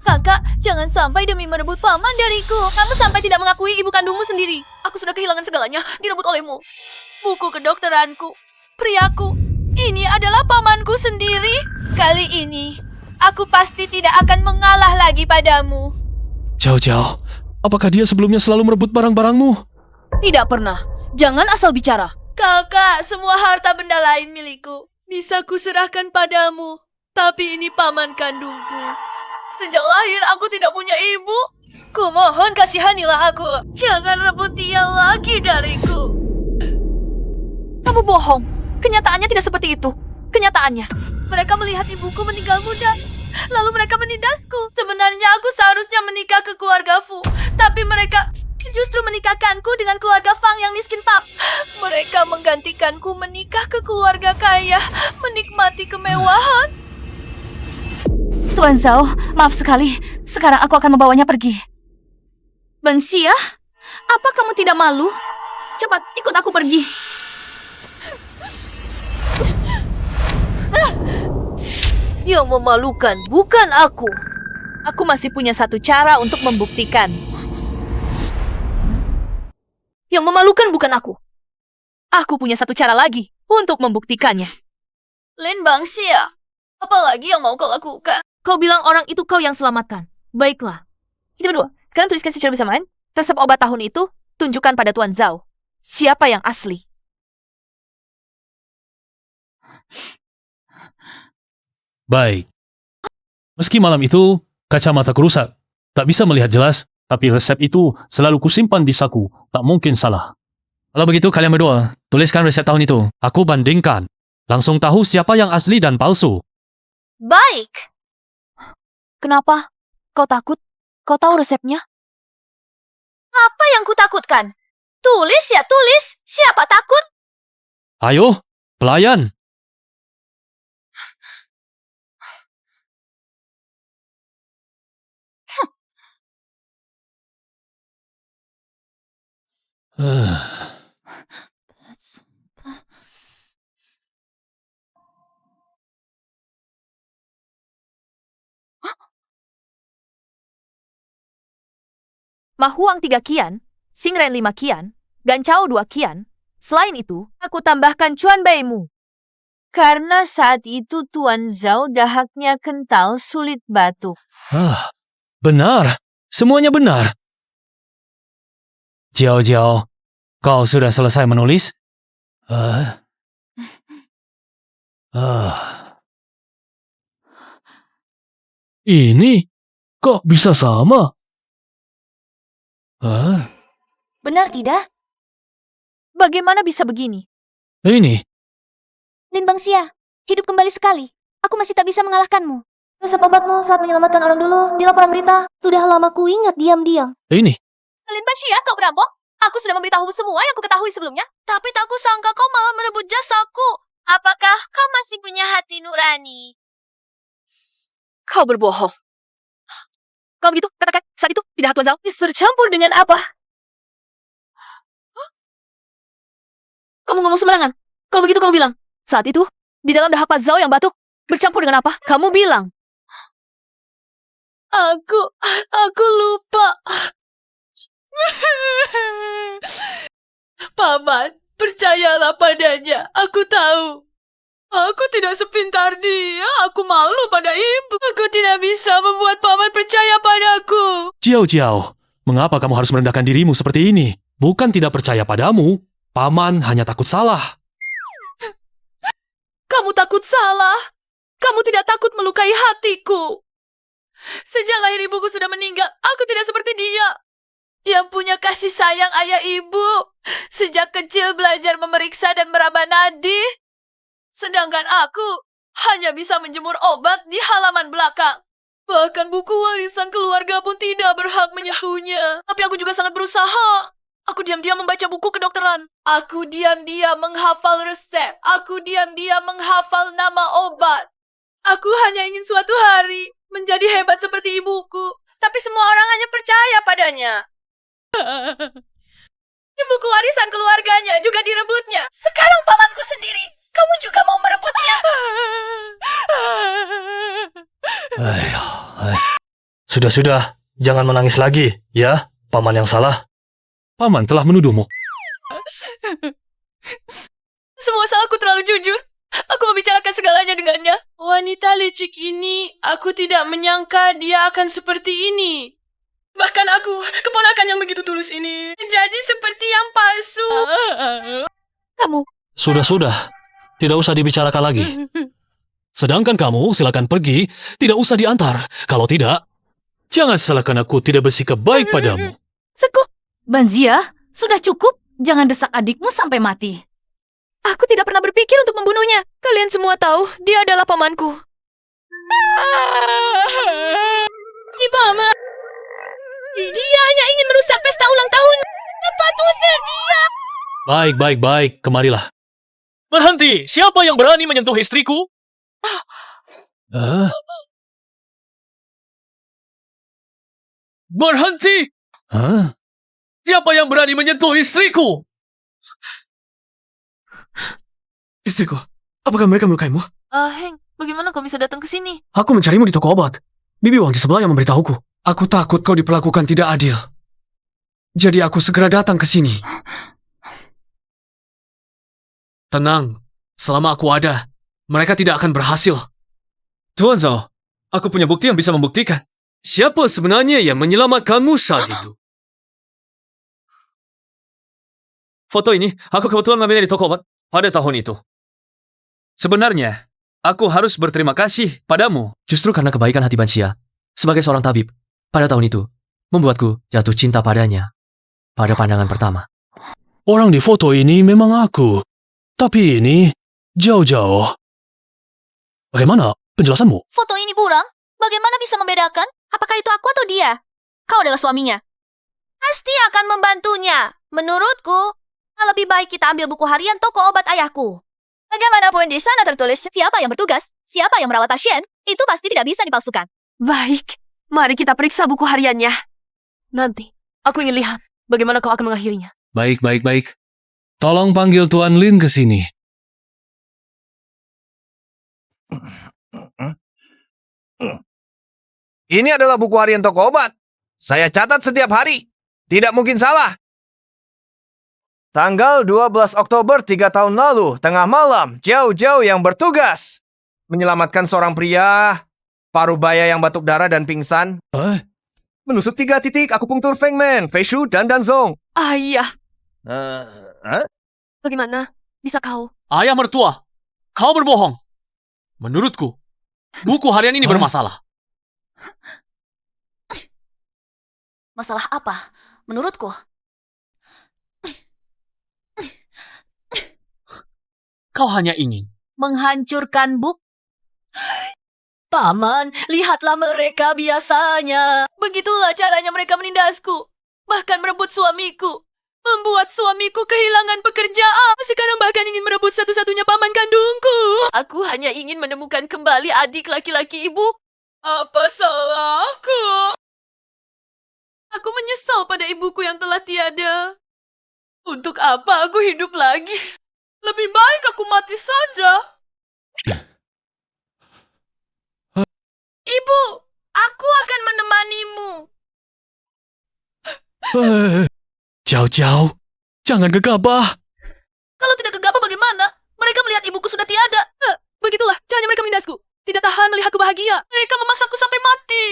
Kakak, jangan sampai demi merebut paman dariku, kamu sampai tidak mengakui ibu kandungmu sendiri. Aku sudah kehilangan segalanya, direbut olehmu. Buku kedokteranku, priaku, ini adalah pamanku sendiri. Kali ini, aku pasti tidak akan mengalah lagi padamu. Jiao, apakah dia sebelumnya selalu merebut barang-barangmu? Tidak pernah. Jangan asal bicara. Kakak, semua harta benda lain milikku bisa kuserahkan padamu. Tapi ini paman kandungku. Sejak lahir aku tidak punya ibu. Kumohon kasihanilah aku. Jangan rebut dia lagi dariku. Kamu bohong. Kenyataannya tidak seperti itu. Kenyataannya. Mereka melihat ibuku meninggal muda. Lalu mereka menindasku. Sebenarnya aku seharusnya menikah ke keluarga Fu. Tapi mereka justru menikahkanku dengan keluarga Fang yang miskin, Pap. Mereka menggantikanku menikah ke keluarga kaya. Menikmati kemewahan. Tuan Zhao, maaf sekali. Sekarang aku akan membawanya pergi. Bang Xia, apa kamu tidak malu? Cepat, ikut aku pergi. Yang memalukan bukan aku. Aku masih punya satu cara untuk membuktikan. Yang memalukan bukan aku. Aku punya satu cara lagi untuk membuktikannya. Lin Bang Xia, apalagi yang mau kau lakukan? Kau bilang orang itu kau yang selamatkan. Baiklah. Kita berdua, sekarang tuliskan secara bersamaan. Resep obat tahun itu, tunjukkan pada Tuan Zhao. Siapa yang asli? Baik. Meski malam itu, kacamataku rusak. Tak bisa melihat jelas, tapi resep itu selalu kusimpan di saku. Tak mungkin salah. Kalau begitu, kalian berdua, tuliskan resep tahun itu. Aku bandingkan. Langsung tahu siapa yang asli dan palsu. Baik. Kenapa? Kau takut? Kau tahu resepnya? Apa yang kutakutkan? Tulis ya tulis. Siapa takut? Ayo, pelayan. Mahuang 3 kian, Xingren 5 kian, Gancao 2 kian. Selain itu, aku tambahkan Chuan Beimu. Karena saat itu Tuan Zhao dahaknya kental sulit batuk. Benar. Semuanya benar. Jiao, kau sudah selesai menulis? Ini kok bisa sama? Benar tidak? Bagaimana bisa begini? Ini. Lin Bang Xia, hidup kembali sekali. Aku masih tak bisa mengalahkanmu. Resep obatmu saat menyelamatkan orang dulu di laporan berita. Sudah lama ku ingat diam-diam. Ini. Lin Bang Xia, kau berampok? Aku sudah memberitahumu semua yang kuketahui sebelumnya. Tapi tak kusangka kau malah merebut jasaku. Apakah kau masih punya hati nurani? Kau berbohong. Kalau begitu, katakan saat itu tidak Tuan Zhao Tercampur dengan apa? Kamu ngomong sembarangan. Kalau begitu kamu bilang. Saat itu, di dalam dahak Pak Zhao yang batuk, bercampur dengan apa? Kamu bilang. Aku lupa. Paman, percayalah padanya. Aku tahu. Aku tidak sepintar dia. Aku malu pada ibu. Aku tidak bisa membuat paman percaya padaku. Jiao, mengapa kamu harus merendahkan dirimu seperti ini? Bukan tidak percaya padamu, paman hanya takut salah. Kamu takut salah. Kamu tidak takut melukai hatiku. Sejak lahir ibuku sudah meninggal, aku tidak seperti dia. Yang punya kasih sayang ayah ibu. Sejak kecil belajar memeriksa dan meraba nadi. Sedangkan aku hanya bisa menjemur obat di halaman belakang. Bahkan buku warisan keluarga pun tidak berhak menyentuhnya. Tapi aku juga sangat berusaha. Aku diam-diam membaca buku kedokteran. Aku diam-diam menghafal resep. Aku diam-diam menghafal nama obat. Aku hanya ingin suatu hari menjadi hebat seperti ibuku. Tapi semua orang hanya percaya padanya. Buku warisan keluarganya juga direbutnya. Sekarang pamanku sendiri. Kamu juga mau merebutnya? Sudah, jangan menangis lagi, ya. Paman yang salah. Paman telah menuduhmu. Semua salahku terlalu jujur. Aku membicarakan segalanya dengannya. Wanita licik ini, aku tidak menyangka dia akan seperti ini. Bahkan aku, keponakan yang begitu tulus ini, jadi seperti yang palsu. Kamu. Sudah. Tidak usah dibicarakan lagi. Sedangkan kamu, silakan pergi. Tidak usah diantar. Kalau tidak, jangan salahkan aku tidak bersikap baik padamu. Sekuh. Banzia, sudah cukup. Jangan desak adikmu sampai mati. Aku tidak pernah berpikir untuk membunuhnya. Kalian semua tahu, dia adalah pamanku. Paman. Dia hanya ingin merusak pesta ulang tahun. Cepat usir dia. Baik. Kemarilah. Berhenti! Siapa yang berani menyentuh istriku? Berhenti! Siapa yang berani menyentuh istriku? Istriku, apakah mereka melukaimu? Heng, bagaimana kau bisa datang ke sini? Aku mencarimu di toko obat. Bibi Wang di sebelah yang memberitahuku. Aku takut kau diperlakukan tidak adil. Jadi aku segera datang ke sini. Tenang, selama aku ada, mereka tidak akan berhasil. Tuan Zhao, aku punya bukti yang bisa membuktikan. Siapa sebenarnya yang menyelamatkanmu saat itu? Foto ini, aku kebetulan mengambilnya di toko obat pada tahun itu. Sebenarnya, aku harus berterima kasih padamu. Justru karena kebaikan hati Bansia, sebagai seorang tabib, pada tahun itu, membuatku jatuh cinta padanya pada pandangan pertama. Orang di foto ini memang aku. Tapi ini jauh-jauh. Bagaimana penjelasanmu? Foto ini buram. Bagaimana bisa membedakan? Apakah itu aku atau dia? Kau adalah suaminya. Pasti akan membantunya. Menurutku, lebih baik kita ambil buku harian toko obat ayahku. Bagaimanapun di sana tertulis siapa yang bertugas, siapa yang merawat pasien, itu pasti tidak bisa dipalsukan. Baik, mari kita periksa buku hariannya. Nanti, aku ingin lihat bagaimana kau akan mengakhirinya. Baik. Tolong panggil Tuan Lin ke sini. Ini adalah buku harian toko obat. Saya catat setiap hari. Tidak mungkin salah. Tanggal 12 Oktober 3 tahun lalu, tengah malam, Jiao yang bertugas menyelamatkan seorang pria, parubaya yang batuk darah dan pingsan. Menusuk 3 titik akupunktur Feng Men, Fei Shu, dan Danzong. Ayah. Bagaimana? Bisa kau? Ayah mertua, kau berbohong. Menurutku, buku harian ini bermasalah. Masalah apa? Menurutku. Kau hanya ingin Menghancurkan Paman, lihatlah mereka biasanya. Begitulah caranya mereka menindasku. Bahkan merebut suamiku. Membuat suamiku kehilangan pekerjaan. Sekarang bahkan ingin merebut satu-satunya paman kandungku. Aku hanya ingin menemukan kembali adik laki-laki ibu. Apa salahku? Aku menyesal pada ibuku yang telah tiada. Untuk apa aku hidup lagi? Lebih baik aku mati saja. Ibu, aku akan menemanimu. Jauh-jauh, jangan gegabah. Kalau tidak gegabah bagaimana? Mereka melihat ibuku sudah tiada. Begitulah caranya mereka menindasku. Tidak tahan melihatku bahagia. Mereka memasakku sampai mati.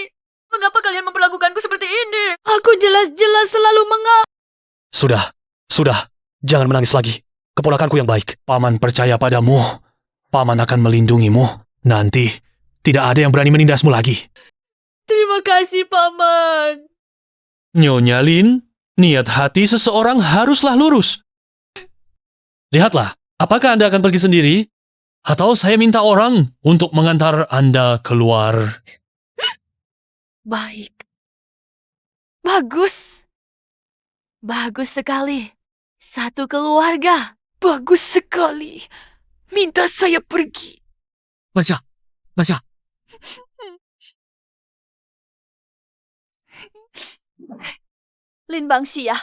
Mengapa kalian memperlakukanku seperti ini? Aku jelas-jelas selalu Sudah, jangan menangis lagi. Keponakanku yang baik, Paman percaya padamu. Paman akan melindungimu. Nanti, tidak ada yang berani menindasmu lagi. Terima kasih, Paman. Nyonya Lin, niat hati seseorang haruslah lurus. Lihatlah, apakah Anda akan pergi sendiri? Atau saya minta orang untuk mengantar Anda keluar? Baik. Bagus. Bagus sekali. Satu keluarga. Bagus sekali. Minta saya pergi. Masya. Lin Bangxia,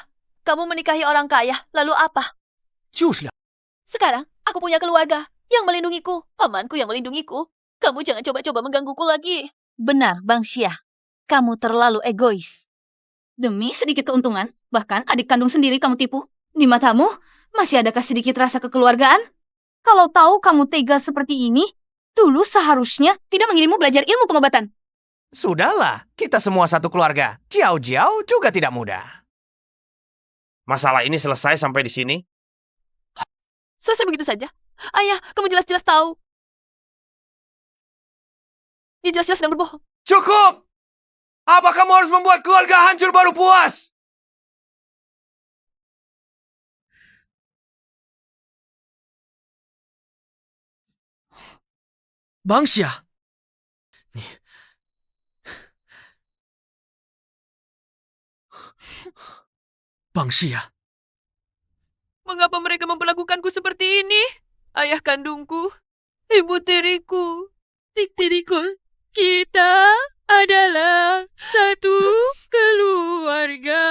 kamu menikahi orang kaya, lalu apa? Sekarang, aku punya keluarga yang melindungiku, pamanku yang melindungiku. Kamu jangan coba-coba menggangguku lagi. Benar, Bangxia. Kamu terlalu egois. Demi sedikit keuntungan, bahkan adik kandung sendiri kamu tipu. Di matamu, masih adakah sedikit rasa kekeluargaan? Kalau tahu kamu tega seperti ini, dulu seharusnya tidak mengirimmu belajar ilmu pengobatan. Sudahlah, kita semua satu keluarga. Jiao-jiao juga tidak mudah. Masalah ini selesai sampai di sini? Selesai begitu saja. Ayah, kamu jelas-jelas tahu. Dia jelas-jelas sedang berbohong. Cukup! Apa kamu harus membuat keluarga hancur baru puas? Bangxia. Bangxia. Mengapa mereka memperlakukanku seperti ini? Ayah kandungku, ibu tiriku, tik tiriku, kita adalah satu keluarga.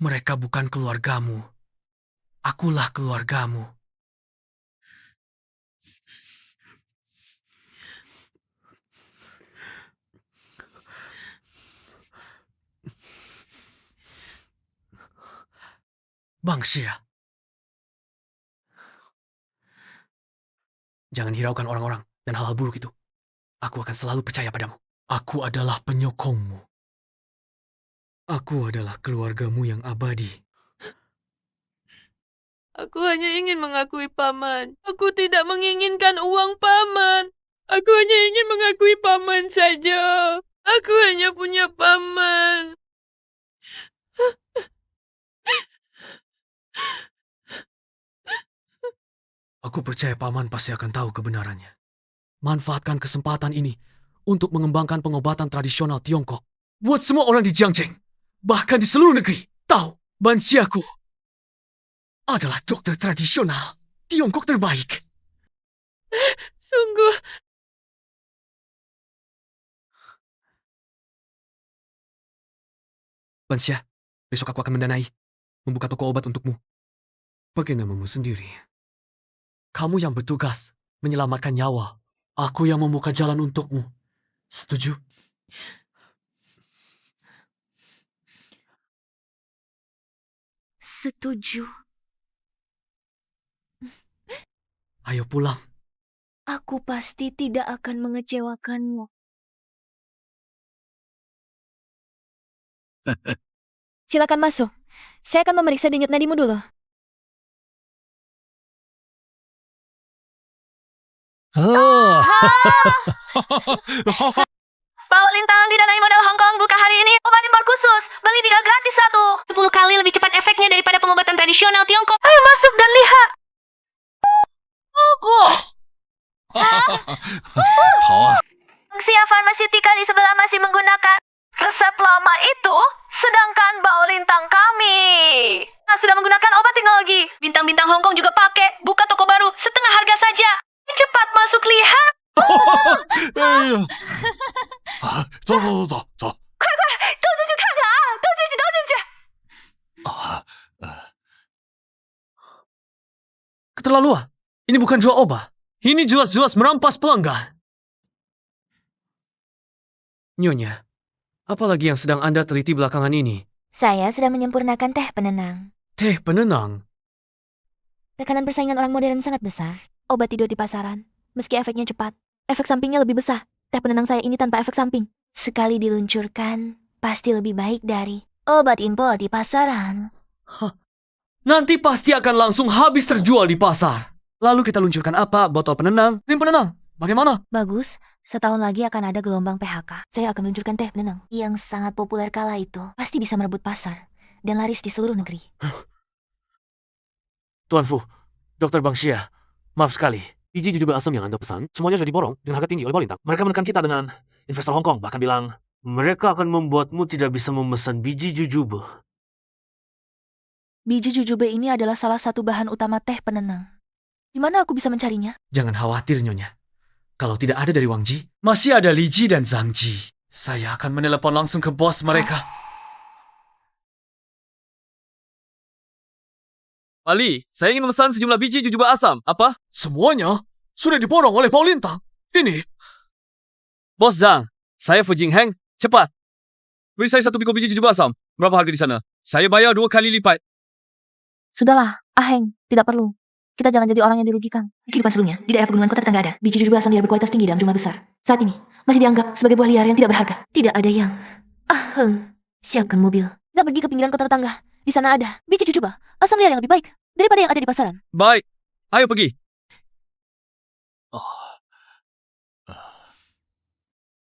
Mereka bukan keluargamu. Akulah keluargamu. Bangxia. Jangan hiraukan orang-orang dan hal-hal buruk itu. Aku akan selalu percaya padamu. Aku adalah penyokongmu. Aku adalah keluargamu yang abadi. Aku hanya ingin mengakui paman. Aku tidak menginginkan uang paman. Aku hanya ingin mengakui paman saja. Aku hanya punya paman. Aku percaya paman pasti akan tahu kebenarannya. Manfaatkan kesempatan ini untuk mengembangkan pengobatan tradisional Tiongkok. Buat semua orang di Jiangcheng, bahkan di seluruh negeri, tahu Bangxiaku adalah dokter tradisional Tiongkok terbaik. Sungguh. Bangxia, besok aku akan mendanai, membuka toko obat untukmu. Pakai namamu sendiri. Kamu yang bertugas menyelamatkan nyawa. Aku yang membuka jalan untukmu. Setuju? Setuju. Ayo pulang. Aku pasti tidak akan mengecewakanmu. Silakan masuk. Saya akan memeriksa denyut nadimu dulu. Bao Lintang didanai modal Hong Kong buka hari ini. Obat impor khusus. Beli 3 gratis 1. 10 kali lebih cepat efeknya daripada pengobatan tradisional Tiongkok. Ayo masuk dan lihat. Bangxia Pharmaceutical di sebelah masih menggunakan resep lama itu, sedangkan Bao Lintang kami sudah menggunakan obat teknologi. Bintang-bintang Hong Kong juga pakai. Buka toko baru setengah harga saja. Cepat masuk lihat. 走走走走走。快快，都进去看看啊！都进去，都进去。 Keterlaluan. Ini bukan jual obat. Ini jelas-jelas merampas pelanggan. Nyonya, apalagi yang sedang Anda teliti belakangan ini? Saya sedang menyempurnakan teh penenang. Teh penenang. Tekanan persaingan orang modern sangat besar. Obat tidur di pasaran. Meski efeknya cepat, efek sampingnya lebih besar. Teh penenang saya ini tanpa efek samping. Sekali diluncurkan, pasti lebih baik dari obat impor di pasaran. Hah. Nanti pasti akan langsung habis terjual di pasar. Lalu kita luncurkan apa? Botol penenang, krim penenang. Bagaimana? Bagus, setahun lagi akan ada gelombang PHK. Saya akan meluncurkan teh penenang yang sangat populer kala itu. Pasti bisa merebut pasar dan laris di seluruh negeri. Tuan Fu, Dr. Bang Xia, maaf sekali. Biji jujube asam yang Anda pesan, semuanya sudah diborong dengan harga tinggi oleh Bao Lintang. Mereka menekan kita dengan investor Hong Kong, bahkan bilang, mereka akan membuatmu tidak bisa memesan biji jujube. Biji jujube ini adalah salah satu bahan utama teh penenang. Di mana aku bisa mencarinya? Jangan khawatir, Nyonya. Kalau tidak ada dari Wang Ji, masih ada Li Ji dan Zhang Ji. Saya akan menelepon langsung ke bos mereka. Ali, saya ingin memesan sejumlah biji jujube asam. Apa? Semuanya sudah diborong oleh Bao Lintang. Ini. Bos Zhang, saya Fu Jingheng. Cepat. Beri saya 1 piko biji jujube asam. Berapa harga di sana? Saya bayar 2 kali lipat. Sudahlah, Aheng, tidak perlu. Kita jangan jadi orang yang dirugikan. Kehidupan sebelumnya, di daerah pegunungan kota tetangga ada biji jujube asam liar berkualitas tinggi dalam jumlah besar. Saat ini, masih dianggap sebagai buah liar yang tidak berharga. Tidak ada yang... siapkan mobil. Kita pergi ke pinggiran kota tetangga. Di sana ada biji jujube asam liar yang lebih baik daripada yang ada di pasaran. Baik, ayo pergi.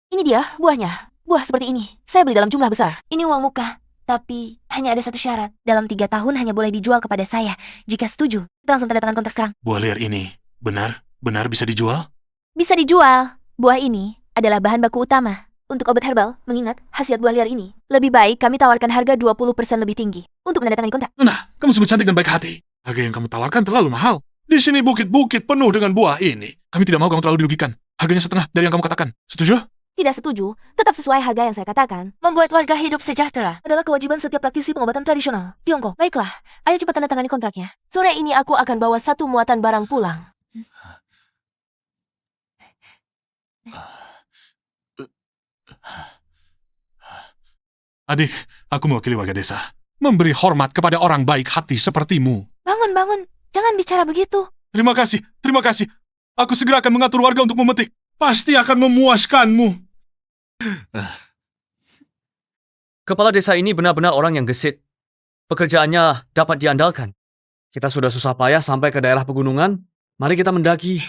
Ini dia, buahnya. Buah seperti ini. Saya beli dalam jumlah besar. Ini uang muka. Tapi, hanya ada satu syarat. Dalam 3 tahun hanya boleh dijual kepada saya. Jika setuju, kita langsung tanda tangan kontrak sekarang. Buah liar ini, benar bisa dijual? Bisa dijual. Buah ini adalah bahan baku utama untuk obat herbal, mengingat khasiat buah liar ini. Lebih baik kami tawarkan harga 20% lebih tinggi untuk menandatangani kontrak. Nona, kamu sungguh cantik dan baik hati. Harga yang kamu tawarkan terlalu mahal. Di sini bukit-bukit penuh dengan buah ini. Kami tidak mau kamu terlalu dirugikan. Harganya setengah dari yang kamu katakan. Setuju? Tidak setuju, tetap sesuai harga yang saya katakan. Membuat warga hidup sejahtera adalah kewajiban setiap praktisi pengobatan tradisional Tiongkok. Baiklah, ayo cepat tanda tangani kontraknya. Sore ini aku akan bawa 1 muatan barang pulang. Adik, aku mewakili warga desa. Memberi hormat kepada orang baik hati sepertimu. Bangun, jangan bicara begitu. Terima kasih. Aku segera akan mengatur warga untuk memetik. Pasti akan memuaskanmu. Kepala desa ini benar-benar orang yang gesit. Pekerjaannya dapat diandalkan. Kita sudah susah payah sampai ke daerah pegunungan. Mari kita mendaki.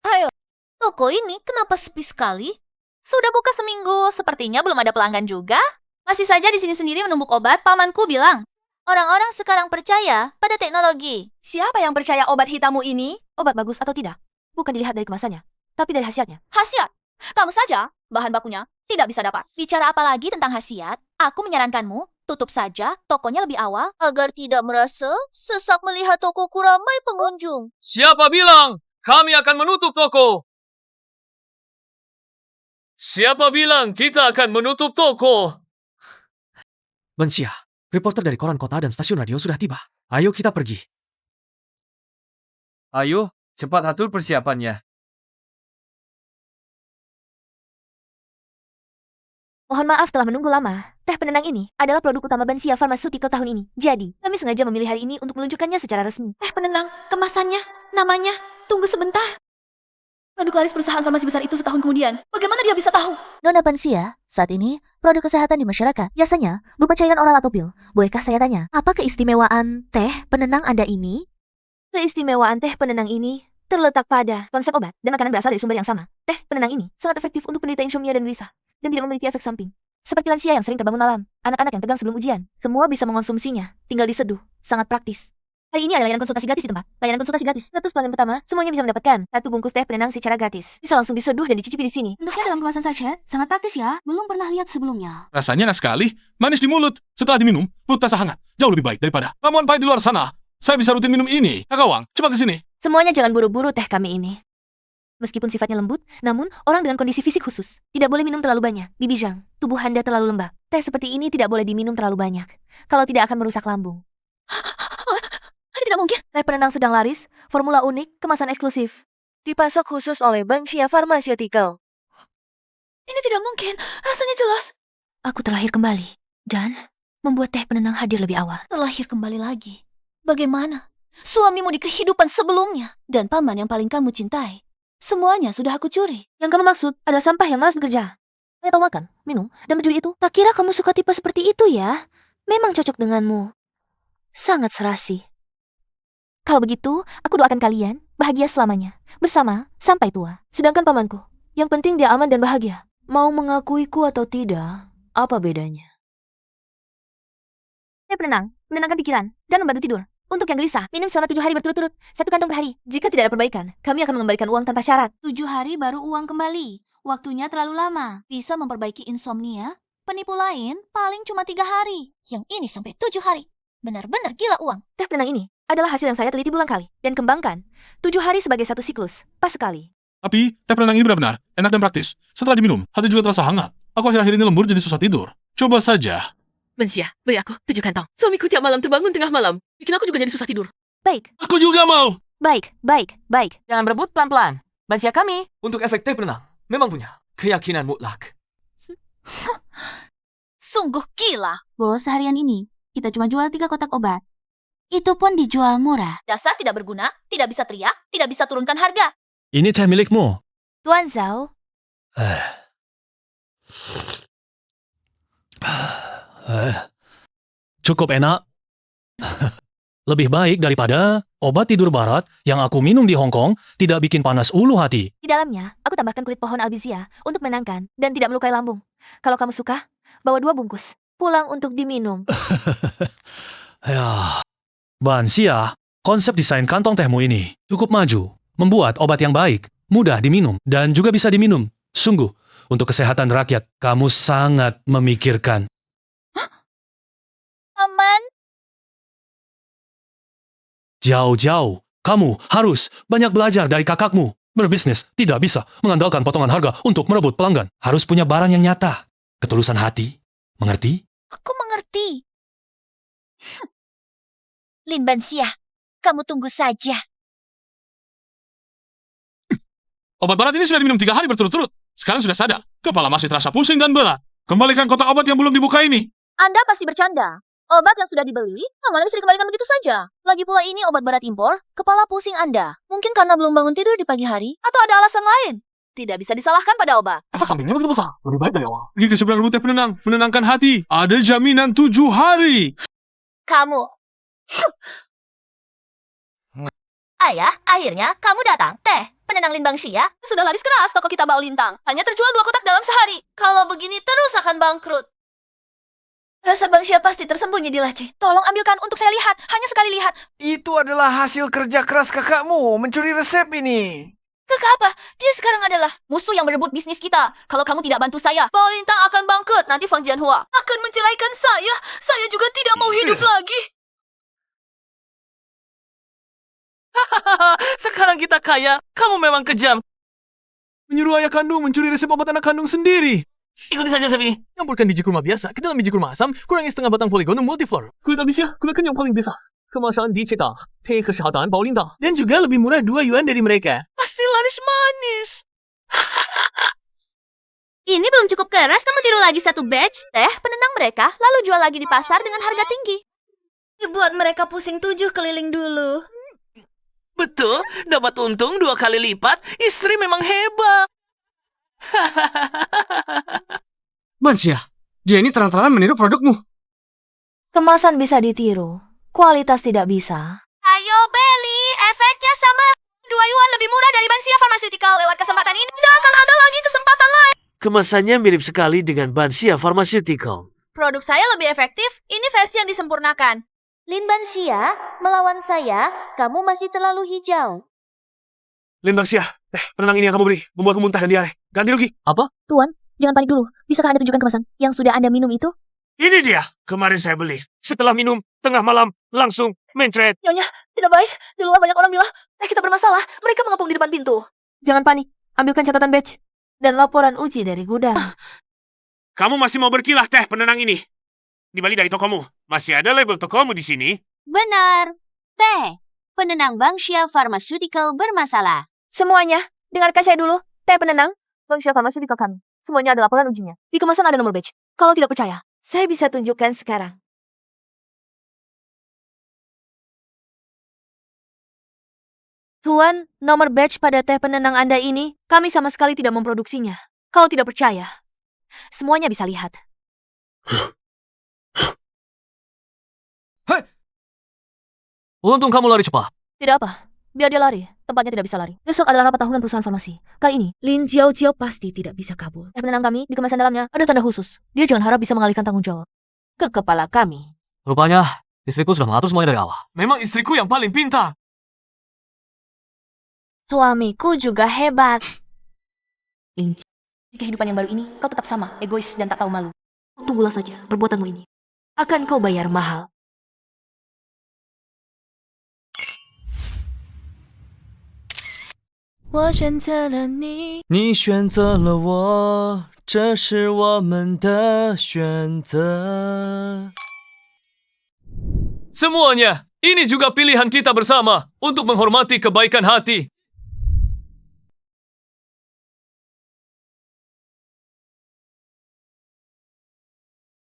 Ayo, toko ini kenapa sepi sekali? Sudah buka seminggu, sepertinya belum ada pelanggan juga. Masih saja di sini sendiri menumbuk obat, pamanku bilang. Orang-orang sekarang percaya pada teknologi. Siapa yang percaya obat hitammu ini? Obat bagus atau tidak? Bukan dilihat dari kemasannya, tapi dari khasiatnya. Khasiat? Kamu saja, bahan bakunya tidak bisa dapat. Bicara apa lagi tentang khasiat? Aku menyarankanmu, tutup saja tokonya lebih awal agar tidak merasa sesak melihat tokoku ramai pengunjung. Siapa bilang kami akan menutup toko? Siapa bilang kita akan menutup toko? Bensia, reporter dari koran kota dan stasiun radio sudah tiba. Ayo kita pergi. Ayo, cepat atur persiapannya. Mohon maaf telah menunggu lama. Teh penenang ini adalah produk utama Bansia Pharmaceutical tahun ini. Jadi, kami sengaja memilih hari ini untuk meluncurkannya secara resmi. Teh penenang, kemasannya, namanya, tunggu sebentar. Produk laris perusahaan farmasi besar itu setahun kemudian. Bagaimana dia bisa tahu? Nona Bansia, saat ini produk kesehatan di masyarakat biasanya berupa cairan oral atau pil. Bolehkah saya tanya, apa keistimewaan teh penenang Anda ini? Keistimewaan teh penenang ini terletak pada konsep obat dan makanan berasal dari sumber yang sama. Teh penenang ini sangat efektif untuk penderita insomnia dan gelisah dan tidak memiliki efek samping. Seperti lansia yang sering terbangun malam, anak-anak yang tegang sebelum ujian, semua bisa mengonsumsinya, tinggal diseduh, sangat praktis. Hari ini ada layanan konsultasi gratis di tempat. Layanan konsultasi gratis. Status pelanggan pertama, semuanya bisa mendapatkan 1 bungkus teh penenang secara gratis. Bisa langsung diseduh dan dicicipi di sini. Bentuknya dalam kemasan sachet, sangat praktis ya. Belum pernah lihat sebelumnya. Rasanya enak sekali, manis di mulut. Setelah diminum, perut terasa hangat. Jauh lebih baik daripada ramuan pahit di luar sana. Saya bisa rutin minum ini. Kakawang, cepat ke sini. Semuanya jangan buru-buru teh kami ini. Meskipun sifatnya lembut, namun orang dengan kondisi fisik khusus tidak boleh minum terlalu banyak. Bibi Zhang, tubuh Anda terlalu lembab. Teh seperti ini tidak boleh diminum terlalu banyak. Kalau tidak akan merusak lambung. Ini tidak mungkin. Teh penenang sedang laris, formula unik, kemasan eksklusif. Dipasok khusus oleh Bangxia Pharmaceutical. Ini tidak mungkin, rasanya jelas. Aku terlahir kembali dan membuat teh penenang hadir lebih awal. Terlahir kembali lagi. Bagaimana? Suamimu di kehidupan sebelumnya dan paman yang paling kamu cintai. Semuanya sudah aku curi. Yang kamu maksud adalah sampah yang malas bekerja. Saya tahu makan, minum, dan berjudi itu. Tak kira kamu suka tipe seperti itu ya? Memang cocok denganmu. Sangat serasi. Kalau begitu, aku doakan kalian bahagia selamanya. Bersama, sampai tua. Sedangkan pamanku, yang penting dia aman dan bahagia. Mau mengakuiku atau tidak, apa bedanya? Teh penenang, menenangkan pikiran, dan membantu tidur. Untuk yang gelisah, minum selama 7 hari berturut-turut, 1 kantong per hari. Jika tidak ada perbaikan, kami akan mengembalikan uang tanpa syarat. 7 hari baru uang kembali. Waktunya terlalu lama. Bisa memperbaiki insomnia? Penipu lain paling cuma 3 hari. Yang ini sampai 7 hari. Benar-benar gila uang. Teh penenang ini adalah hasil yang saya teliti berulang kali dan kembangkan 7 hari sebagai 1 siklus, pas sekali. Tapi, teh penenang ini benar-benar enak dan praktis. Setelah diminum, hati juga terasa hangat. Aku akhir-akhir ini lembur jadi susah tidur. Coba saja. Bangxia, beri aku 7 kantong. Suamiku tiap malam terbangun tengah malam. Bikin aku juga jadi susah tidur. Baik. Aku juga mau. Baik. Jangan berebut pelan-pelan. Bangxia kami, untuk efek teh penenang, memang punya keyakinan mutlak. Sungguh gila. Bos, seharian ini, kita cuma jual 3 kotak obat. Itu pun dijual murah. Dasar tidak berguna, tidak bisa teriak, tidak bisa turunkan harga. Ini teh milikmu. Tuan Zhao. Cukup enak. Lebih baik daripada obat tidur barat yang aku minum di Hong Kong tidak bikin panas ulu hati. Di dalamnya, aku tambahkan kulit pohon albizia untuk menenangkan dan tidak melukai lambung. Kalau kamu suka, bawa 2 bungkus. Pulang untuk diminum. Ya, Bangxia, konsep desain kantong tehmu ini cukup maju. Membuat obat yang baik, mudah diminum, dan juga bisa diminum. Sungguh, untuk kesehatan rakyat, kamu sangat memikirkan. Aman. Jauh-jauh, kamu harus banyak belajar dari kakakmu. Berbisnis tidak bisa mengandalkan potongan harga untuk merebut pelanggan. Harus punya barang yang nyata. Ketulusan hati. Mengerti? Aku mengerti. Lin Bangxia, kamu tunggu saja. Obat barat ini sudah diminum 3 hari berturut-turut. Sekarang sudah sadar. Kepala masih terasa pusing dan berat. Kembalikan kotak obat yang belum dibuka ini. Anda pasti bercanda. Obat yang sudah dibeli, mana bisa dikembalikan begitu saja. Lagi pula ini obat barat impor, kepala pusing Anda. Mungkin karena belum bangun tidur di pagi hari, atau ada alasan lain. Tidak bisa disalahkan pada obat. Efek sampingnya begitu besar. Lebih baik dari awal. Pergi ke seberang rambut teh penenang. Menenangkan hati. Ada jaminan 7 hari. Kamu. Ayah, akhirnya kamu datang. Teh, penenang Lin Bangxia sudah laris keras toko kita Bao Lintang. Hanya terjual 2 kotak dalam sehari. Kalau begini terus akan bangkrut. Rasa Bangxia pasti tersembunyi di laci. Tolong ambilkan untuk saya lihat. Hanya sekali lihat. Itu adalah hasil kerja keras kakakmu mencuri resep ini. Kakak apa? Dia sekarang adalah musuh yang berebut bisnis kita. Kalau kamu tidak bantu saya, Bao Lintang akan bangkrut. Nanti Fang Jianhua akan menceraikan saya. Saya juga tidak mau hidup lagi. Sekarang kita kaya. Kamu memang kejam. Menyuruh ayah kandung mencuri resep obat anak kandung sendiri. Ikuti saja, Sebi. Campurkan biji kurma biasa ke dalam biji kurma asam, kurangi setengah batang poligonum multiflor. Kulit albizia, gunakan yang paling besar. Kemasan dicetak, teh kesehatan Bao Lintang. Dan juga lebih murah 2 yuan dari mereka. Pasti laris manis. Ini belum cukup keras, kamu tiru lagi 1 batch. Teh penenang mereka, lalu jual lagi di pasar dengan harga tinggi. Buat mereka pusing 7 keliling dulu. Betul, dapat untung 2 kali lipat. Istri memang hebat. Bangxia, dia ini terang-terangan meniru produkmu. Kemasan bisa ditiru, kualitas tidak bisa. Ayo beli, efeknya sama. 2 yuan lebih murah dari Bangxia Pharmaceutical. Lewat kesempatan ini, tidak akan ada lagi kesempatan lain. Kemasannya mirip sekali dengan Bangxia Pharmaceutical. Produk saya lebih efektif, ini versi yang disempurnakan. Lin Banxia, melawan saya, kamu masih terlalu hijau. Lin Bangxia, penenang ini yang kamu beri, membuatku muntah dan diare. Ganti rugi. Apa? Tuan, jangan panik dulu. Bisakah Anda tunjukkan kemasan yang sudah Anda minum itu? Ini dia, kemarin saya beli. Setelah minum, tengah malam, langsung mencret. Nyonya, tidak baik. Di luar banyak orang bilang, kita bermasalah. Mereka mengepung di depan pintu. Jangan panik. Ambilkan catatan badge dan laporan uji dari gudang. Kamu masih mau berkilah teh penenang ini? Di balik dari tokomu, masih ada label tokomu di sini. Benar. Teh. Penenang Bangxia Pharmaceutical bermasalah. Semuanya, dengarkan saya dulu. Teh penenang, Bangxia Pharmaceutical kami. Semuanya ada laporan ujinya. Di kemasan ada nomor badge. Kalau tidak percaya, saya bisa tunjukkan sekarang. Tuan, nomor badge pada teh penenang Anda ini, kami sama sekali tidak memproduksinya. Kalau tidak percaya, semuanya bisa lihat. Hei! Untung kamu lari cepat. Tidak apa, biar dia lari. Tempatnya tidak bisa lari. Besok adalah rapat tahunan perusahaan farmasi. Kali ini, Lin Jiao pasti tidak bisa kabur. Teh penenang kami, di kemasan dalamnya, ada tanda khusus. Dia jangan harap bisa mengalihkan tanggung jawab ke kepala kami. Rupanya, istriku sudah mengatur semuanya dari awal. Memang istriku yang paling pintar. Suamiku juga hebat. Lin, di kehidupan yang baru ini, kau tetap sama, egois dan tak tahu malu. Tunggulah saja perbuatanmu ini. Akan kau bayar mahal. 我选择了你，你选择了我，这是我们的选择。 Semuanya, ini juga pilihan kita bersama untuk menghormati kebaikan hati.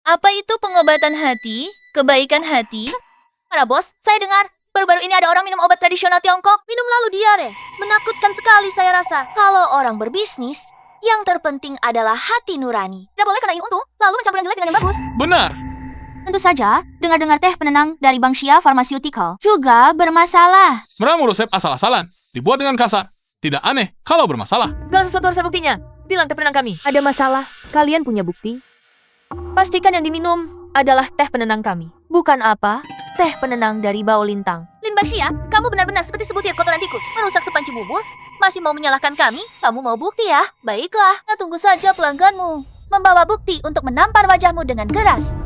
Apa itu pengobatan hati? Kebaikan hati? Mana bos, saya dengar baru-baru ini ada orang minum obat tradisional Tiongkok, minum lalu diare. Menakutkan sekali saya rasa. Kalau orang berbisnis, yang terpenting adalah hati nurani. Tidak boleh karena ingin untung, lalu mencampur yang jelek dengan yang bagus. Benar. Tentu saja, dengar-dengar teh penenang dari Bangxia Pharmaceutical juga bermasalah. Meramu resep asal-asalan, dibuat dengan kasar. Tidak aneh kalau bermasalah. Gak sesuatu harus ada buktinya. Bilang teh penenang kami. Ada masalah, kalian punya bukti? Pastikan yang diminum adalah teh penenang kami. Bukan apa? Teh penenang dari Bao Lintang. Lin Bangxia, kamu benar-benar seperti sebutir kotoran tikus. Merusak sepanci bubur. Masih mau menyalahkan kami? Kamu mau bukti ya? Baiklah, nah tunggu saja pelangganmu. Membawa bukti untuk menampar wajahmu dengan keras.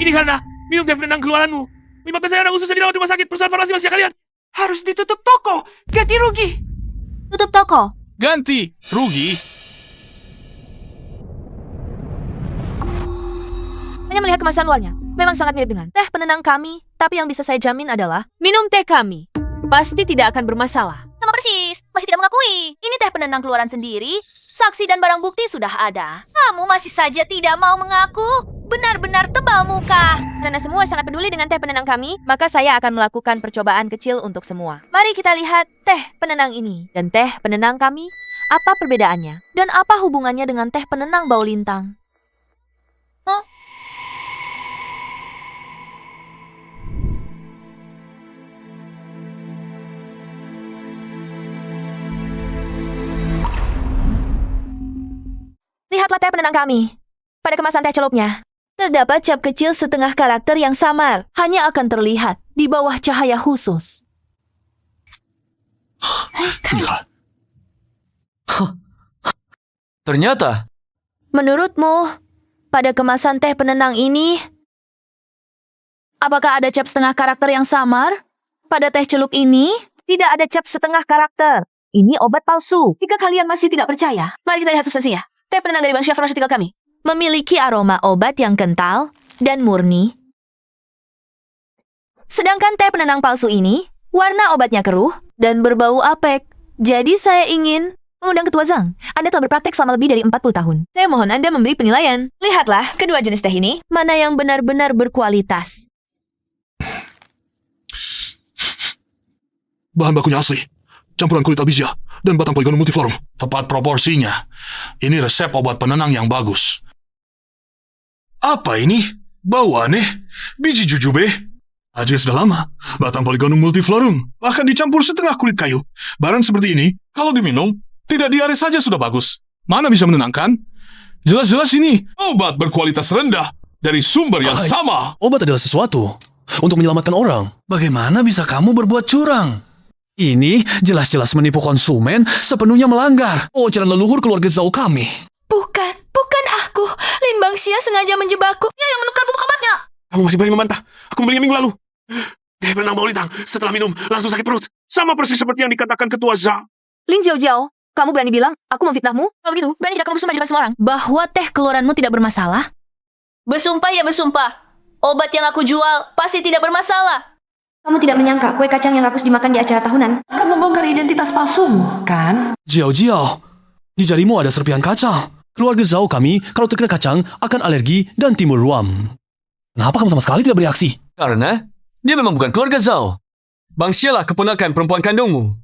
Ini karena minum teh penenang keluaranmu. Menyebabkan saya anak ususnya dirawat di rumah sakit. Perusahaan farmasi masih kalian. Harus ditutup toko. Ganti rugi. Tutup toko. Ganti rugi. Hanya melihat kemasan luarnya, memang sangat mirip dengan teh penenang kami. Tapi yang bisa saya jamin adalah minum teh kami pasti tidak akan bermasalah. Sama persis, masih tidak mengakui. Ini teh penenang keluaran sendiri. Saksi dan barang bukti sudah ada. Kamu masih saja tidak mau mengaku. Benar-benar tebal muka. Karena semua sangat peduli dengan teh penenang kami, maka saya akan melakukan percobaan kecil untuk semua. Mari kita lihat teh penenang ini dan teh penenang kami. Apa perbedaannya? Dan apa hubungannya dengan teh penenang Bao Lintang? Hah? Lihatlah teh penenang kami. Pada kemasan teh celupnya, terdapat cap kecil setengah karakter yang samar. Hanya akan terlihat di bawah cahaya khusus. Ternyata. Menurutmu, pada kemasan teh penenang ini, apakah ada cap setengah karakter yang samar? Pada teh celup ini, tidak ada cap setengah karakter. Ini obat palsu. Jika kalian masih tidak percaya, mari kita lihat substansinya. Teh penenang dari Bangxia Pharmaceutical kami memiliki aroma obat yang kental dan murni. Sedangkan teh penenang palsu ini, warna obatnya keruh dan berbau apek. Jadi saya ingin mengundang Ketua Zhang. Anda telah berpraktek selama lebih dari 40 tahun. Saya mohon Anda memberi penilaian. Lihatlah kedua jenis teh ini, mana yang benar-benar berkualitas. Bahan bakunya asli. Campuran kulit albizia dan batang polygonum multiflorum. Tepat proporsinya. Ini resep obat penenang yang bagus. Apa ini? Bau aneh. Biji jujube. Aja sudah lama. Batang polygonum multiflorum. Bahkan dicampur setengah kulit kayu. Barang seperti ini, kalau diminum, tidak diare saja sudah bagus. Mana bisa menenangkan? Jelas-jelas ini obat berkualitas rendah. dari sumber yang sama. Obat adalah sesuatu untuk menyelamatkan orang. Bagaimana bisa kamu berbuat curang? Ini jelas-jelas menipu konsumen, sepenuhnya melanggar jalan leluhur keluarga Zhao kami. Bukan aku. Lin Bangxia sengaja menjebakku. Dia yang menukar bubuk obatnya. Kamu masih berani membantah? Aku belinya minggu lalu. Teh penenang bau lintang. Setelah minum, langsung sakit perut. Sama persis seperti yang dikatakan Ketua Zhao. Lin Jiao, kamu berani bilang aku memfitnahmu? Kalau begitu, berani tidak kamu bersumpah di depan semua orang bahwa teh keluaranmu tidak bermasalah? Bersumpah ya bersumpah. Obat yang aku jual pasti tidak bermasalah. Kamu tidak menyangka kue kacang yang rakus dimakan di acara tahunan akan membongkar identitas palsumu, kan? Jiao, di jarimu ada serpihan kacang. Keluarga Zhao kami, kalau terkena kacang, akan alergi dan timbul ruam. Kenapa kamu sama sekali tidak bereaksi? Karena dia memang bukan keluarga Zhao. Bangxia lah keponakan perempuan kandungmu.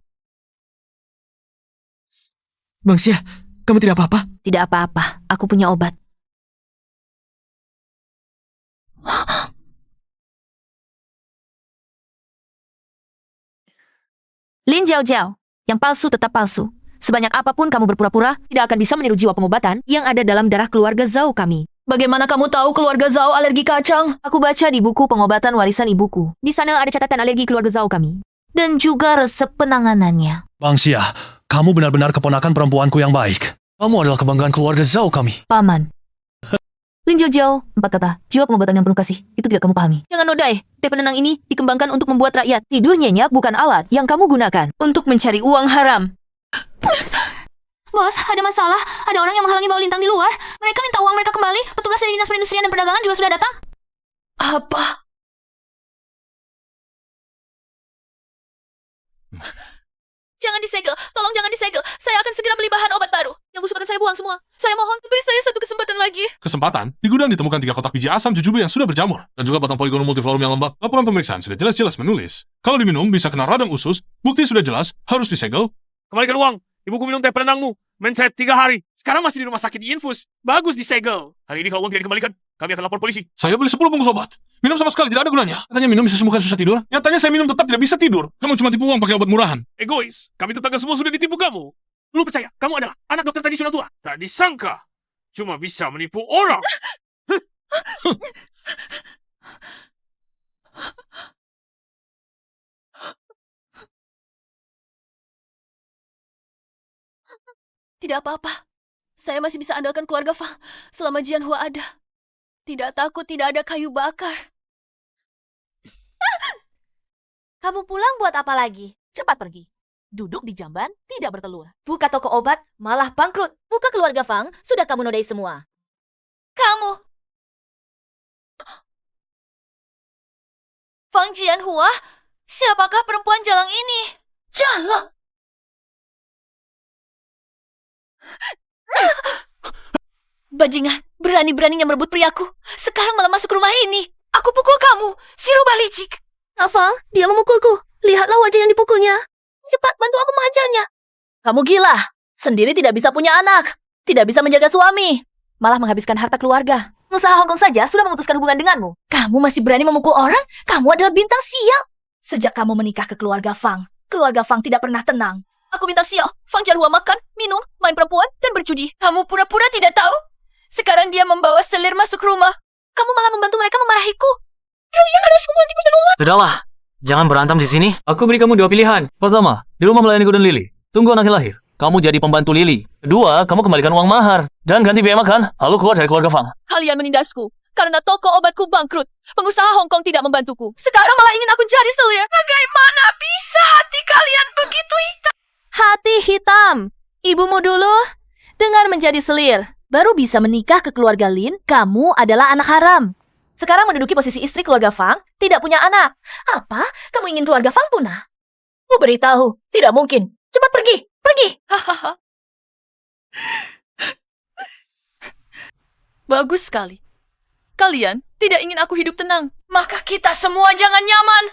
Bangxia, kamu tidak apa-apa? Tidak apa-apa, aku punya obat. Lin Jiao, yang palsu tetap palsu. Sebanyak apapun kamu berpura-pura, tidak akan bisa meniru jiwa pengobatan yang ada dalam darah keluarga Zhao kami. Bagaimana kamu tahu keluarga Zhao alergi kacang? Aku baca di buku pengobatan warisan ibuku. Di sana ada catatan alergi keluarga Zhao kami. Dan juga resep penanganannya. Bangxia, kamu benar-benar keponakan perempuanku yang baik. Kamu adalah kebanggaan keluarga Zhao kami. Paman. Lin Jiao, 4 kata, jiwa pengobatan yang penuh kasih. Itu tidak kamu pahami. Jangan nodai, teh penenang ini dikembangkan untuk membuat rakyat tidur nyenyak bukan alat yang kamu gunakan untuk mencari uang haram. Bos, ada masalah. Ada orang yang menghalangi Bau Lintang di luar. Mereka minta uang mereka kembali. Petugas dari Dinas Perindustrian dan Perdagangan juga sudah datang. Apa? Jangan disegel. Tolong jangan disegel. Saya akan segera beli bahan obat baru. Yang busuk akan saya buang semua. Saya mohon, beri saya satu kesempatan lagi. Kesempatan, di gudang ditemukan 3 kotak biji asam jujube yang sudah berjamur. Dan juga batang poligonum multiflorum yang lembab. Laporan pemeriksaan sudah jelas-jelas menulis. Kalau diminum bisa kena radang usus. Bukti sudah jelas, harus disegel. Kembalikan uang. Ibuku minum teh penenangmu. Mencet 3 hari. Sekarang masih di rumah sakit di infus. Bagus disegel. Hari ini kalau uang tidak dikembalikan, kami akan lapor polisi. Saya beli 10 bungkus obat. Minum sama sekali tidak ada gunanya. Katanya minum bisa sembuhkan susah tidur. Nyatanya saya minum tetap tidak bisa tidur. Kamu cuma tipu uang pakai obat murahan. Egois. Kami tetangga semua sudah ditipu kamu. Lu percaya, kamu adalah anak dokter tradisional tua. Tak disangka. Cuma bisa menipu orang. Tidak apa-apa. Saya masih bisa andalkan keluarga Fang selama Jian Hua ada. Tidak takut tidak ada kayu bakar. Kamu pulang buat apa lagi? Cepat pergi. Duduk di jamban, tidak bertelur. Buka toko obat, malah bangkrut. Buka keluarga Fang, sudah kamu nodai semua. Kamu! Fang Jian Hua? Siapakah perempuan jalang ini? Jalang! Bajingan, berani-beraninya merebut priaku. Sekarang malah masuk rumah ini. Aku pukul kamu, si rubah licik. Fang, dia memukulku. Lihatlah wajah yang dipukulnya. Cepat, bantu aku mengajarnya. Kamu gila. Sendiri tidak bisa punya anak. Tidak bisa menjaga suami. Malah menghabiskan harta keluarga. Pengusaha Hongkong saja sudah memutuskan hubungan denganmu. Kamu masih berani memukul orang? Kamu adalah bintang sial. Sejak kamu menikah ke keluarga Fang tidak pernah tenang. Aku bintang sial. Fang Jianhua makan, minum, main perempuan, dan berjudi. Kamu pura-pura tidak tahu. Sekarang dia membawa selir masuk rumah. Kamu malah membantu mereka memarahiku. Kalian harus kumpul tikus dan ular. Sudahlah, jangan berantem di sini. Aku beri kamu 2 pilihan. Pertama, di rumah melayani Golden Lily. Tunggu anaknya lahir. Kamu jadi pembantu Lily. Kedua, kamu kembalikan uang mahar. Dan ganti biaya makan, lalu keluar dari keluarga Fang. Kalian menindasku. Karena toko obatku bangkrut. Pengusaha Hongkong tidak membantuku. Sekarang malah ingin aku jadi selir. Bagaimana bisa hati kalian begitu hitam? Hati hitam. Ibumu dulu, dengan menjadi selir, baru bisa menikah ke keluarga Lin, kamu adalah anak haram. Sekarang menduduki posisi istri keluarga Fang, tidak punya anak. Apa? Kamu ingin keluarga Fang punah? Ku beritahu, tidak mungkin. Cepat pergi, pergi. Bagus sekali. Kalian tidak ingin aku hidup tenang. Maka kita semua jangan nyaman.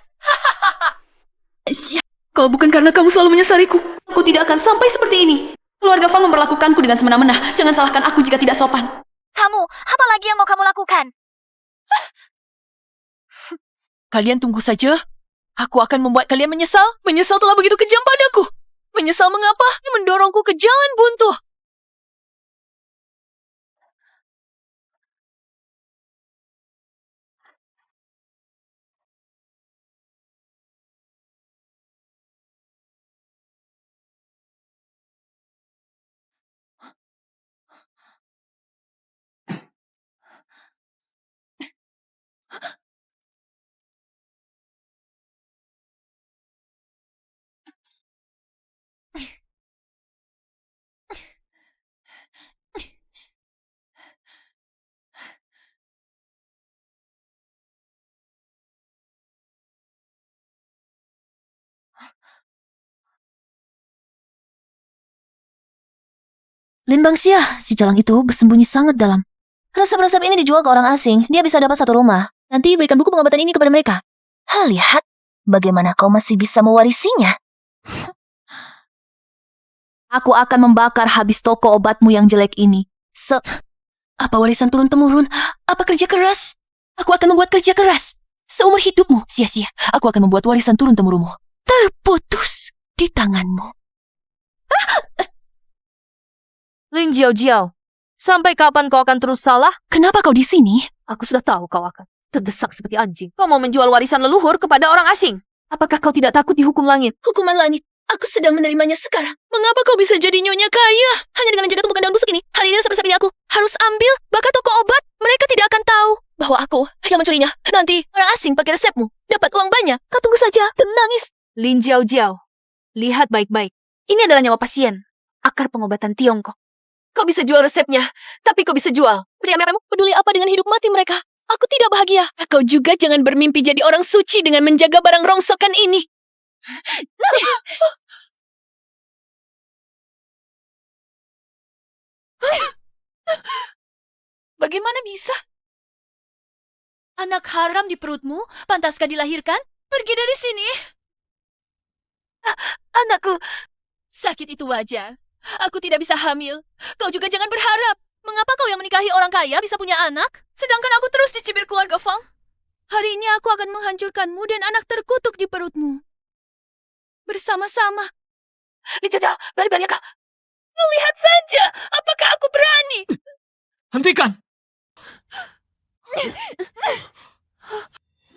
Kalau bukan karena kamu selalu menyesaliku, aku tidak akan sampai seperti ini. Keluarga Fang memperlakukanku dengan semena-mena. Jangan salahkan aku jika tidak sopan. Kamu, apa lagi yang mau kamu lakukan? Kalian tunggu saja. Aku akan membuat kalian menyesal. Menyesal telah begitu kejam padaku. Menyesal mengapa? Mendorongku ke jalan buntu. Lin Bangxia, si jalang itu bersembunyi sangat dalam. Resep-resep ini dijual ke orang asing, dia bisa dapat satu rumah. Nanti berikan buku pengobatan ini kepada mereka. Lihat, bagaimana kau masih bisa mewarisinya. Aku akan membakar habis toko obatmu yang jelek ini. Apa warisan turun-temurun? Apa kerja keras? Aku akan membuat kerja keras. Seumur hidupmu, sia-sia. Aku akan membuat warisan turun-temurunmu terputus di tanganmu. Lin Jiao, sampai kapan kau akan terus salah? Kenapa kau di sini? Aku sudah tahu kau akan terdesak seperti anjing. Kau mau menjual warisan leluhur kepada orang asing. Apakah kau tidak takut dihukum langit? Hukuman langit? Aku sedang menerimanya sekarang. Mengapa kau bisa jadi nyonya kaya? Hanya dengan menjaga tumpukan daun busuk ini. Hari ini resep-resep ini aku harus ambil. Bahkan toko obat, mereka tidak akan tahu bahwa aku yang mencurinya. Nanti orang asing pakai resepmu dapat uang banyak. Kau tunggu saja, tenangis. Lin Jiao, lihat baik-baik. Ini adalah nyawa pasien. Akar pengobatan Tiongkok. Kau bisa jual resepnya, tapi kau bisa jual. Percaya mereka peduli apa dengan hidup mati mereka? Aku tidak bahagia. Kau juga jangan bermimpi jadi orang suci dengan menjaga barang rongsokan ini. Bagaimana bisa? Anak haram di perutmu, pantaskah dilahirkan? Pergi dari sini. Anakku, sakit itu wajar. Aku tidak bisa hamil. Kau juga jangan berharap. Mengapa kau yang menikahi orang kaya bisa punya anak? Sedangkan aku terus dicibir keluarga Fang. Hari ini aku akan menghancurkanmu dan anak terkutuk di perutmu. Bersama-sama. Lin Jiao, berani-berani kau. Lihat saja, apakah aku berani? Hentikan!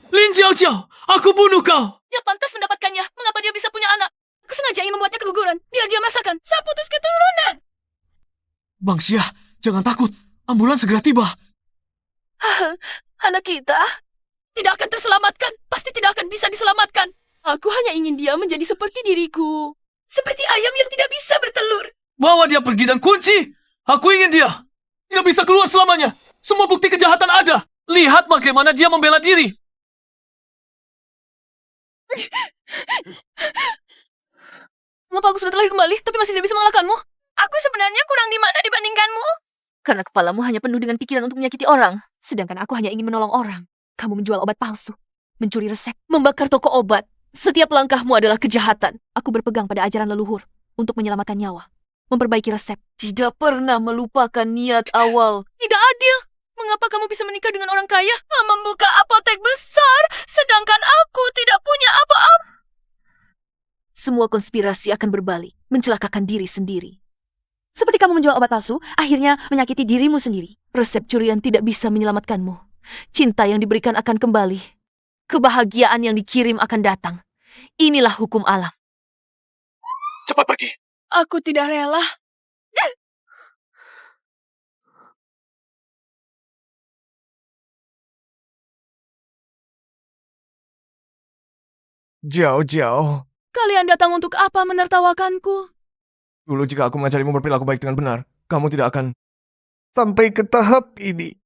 Lin Jiao, aku bunuh kau! Dia pantas mendapatkannya. Mengapa dia bisa punya anak? Aku sengaja ingin membuatnya keguguran. Biar dia merasakan saya putus keturunan. Bangxia, jangan takut. Ambulans segera tiba. Anak kita tidak akan terselamatkan. Pasti tidak akan bisa diselamatkan. Aku hanya ingin dia menjadi seperti diriku. Seperti ayam yang tidak bisa bertelur. Bawa dia pergi dan kunci. Aku ingin dia. Tidak bisa keluar selamanya. Semua bukti kejahatan ada. Lihat bagaimana dia membela diri. Mengapa aku sudah terlahir kembali, tapi masih tidak bisa mengalahkanmu? Aku sebenarnya kurang di mana dibandingkanmu? Karena kepalamu hanya penuh dengan pikiran untuk menyakiti orang. Sedangkan aku hanya ingin menolong orang. Kamu menjual obat palsu, mencuri resep, membakar toko obat. Setiap langkahmu adalah kejahatan. Aku berpegang pada ajaran leluhur untuk menyelamatkan nyawa. Memperbaiki resep. Tidak pernah melupakan niat awal. Tidak adil. Mengapa kamu bisa menikah dengan orang kaya? Membuka apotek besar, sedangkan aku tidak punya apa-apa. Semua konspirasi akan berbalik, mencelakakan diri sendiri. Seperti kamu menjual obat palsu, akhirnya menyakiti dirimu sendiri. Resep curian tidak bisa menyelamatkanmu. Cinta yang diberikan akan kembali. Kebahagiaan yang dikirim akan datang. Inilah hukum alam. Cepat pergi. Aku tidak rela. Jiao. Kalian datang untuk apa menertawakanku? Dulu jika aku mengajarimu berperilaku baik dengan benar, kamu tidak akan sampai ke tahap ini.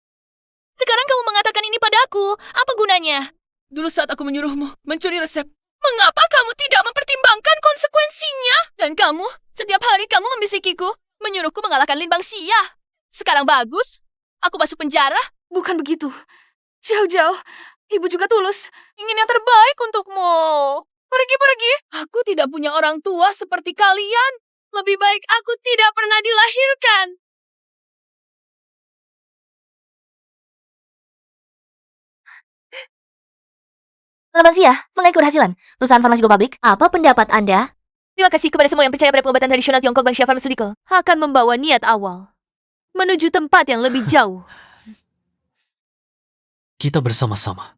Sekarang kamu mengatakan ini padaku. Apa gunanya? Dulu saat aku menyuruhmu mencuri resep, mengapa kamu tidak mempertimbangkan konsekuensinya? Dan kamu, setiap hari kamu membisikiku, menyuruhku mengalahkan Lin Bangxia. Sekarang bagus, aku masuk penjara. Bukan begitu. Jauh-jauh, ibu juga tulus. Ingin yang terbaik untukmu. Pergi. Aku tidak punya orang tua seperti kalian. Lebih baik aku tidak pernah dilahirkan. Selamat siang, mengenai keberhasilan perusahaan farmasi Go Public, apa pendapat Anda? Terima kasih kepada semua yang percaya pada pengobatan tradisional Tiongkok Bangxia Pharmaceutical. Akan membawa niat awal menuju tempat yang lebih jauh. Kita bersama-sama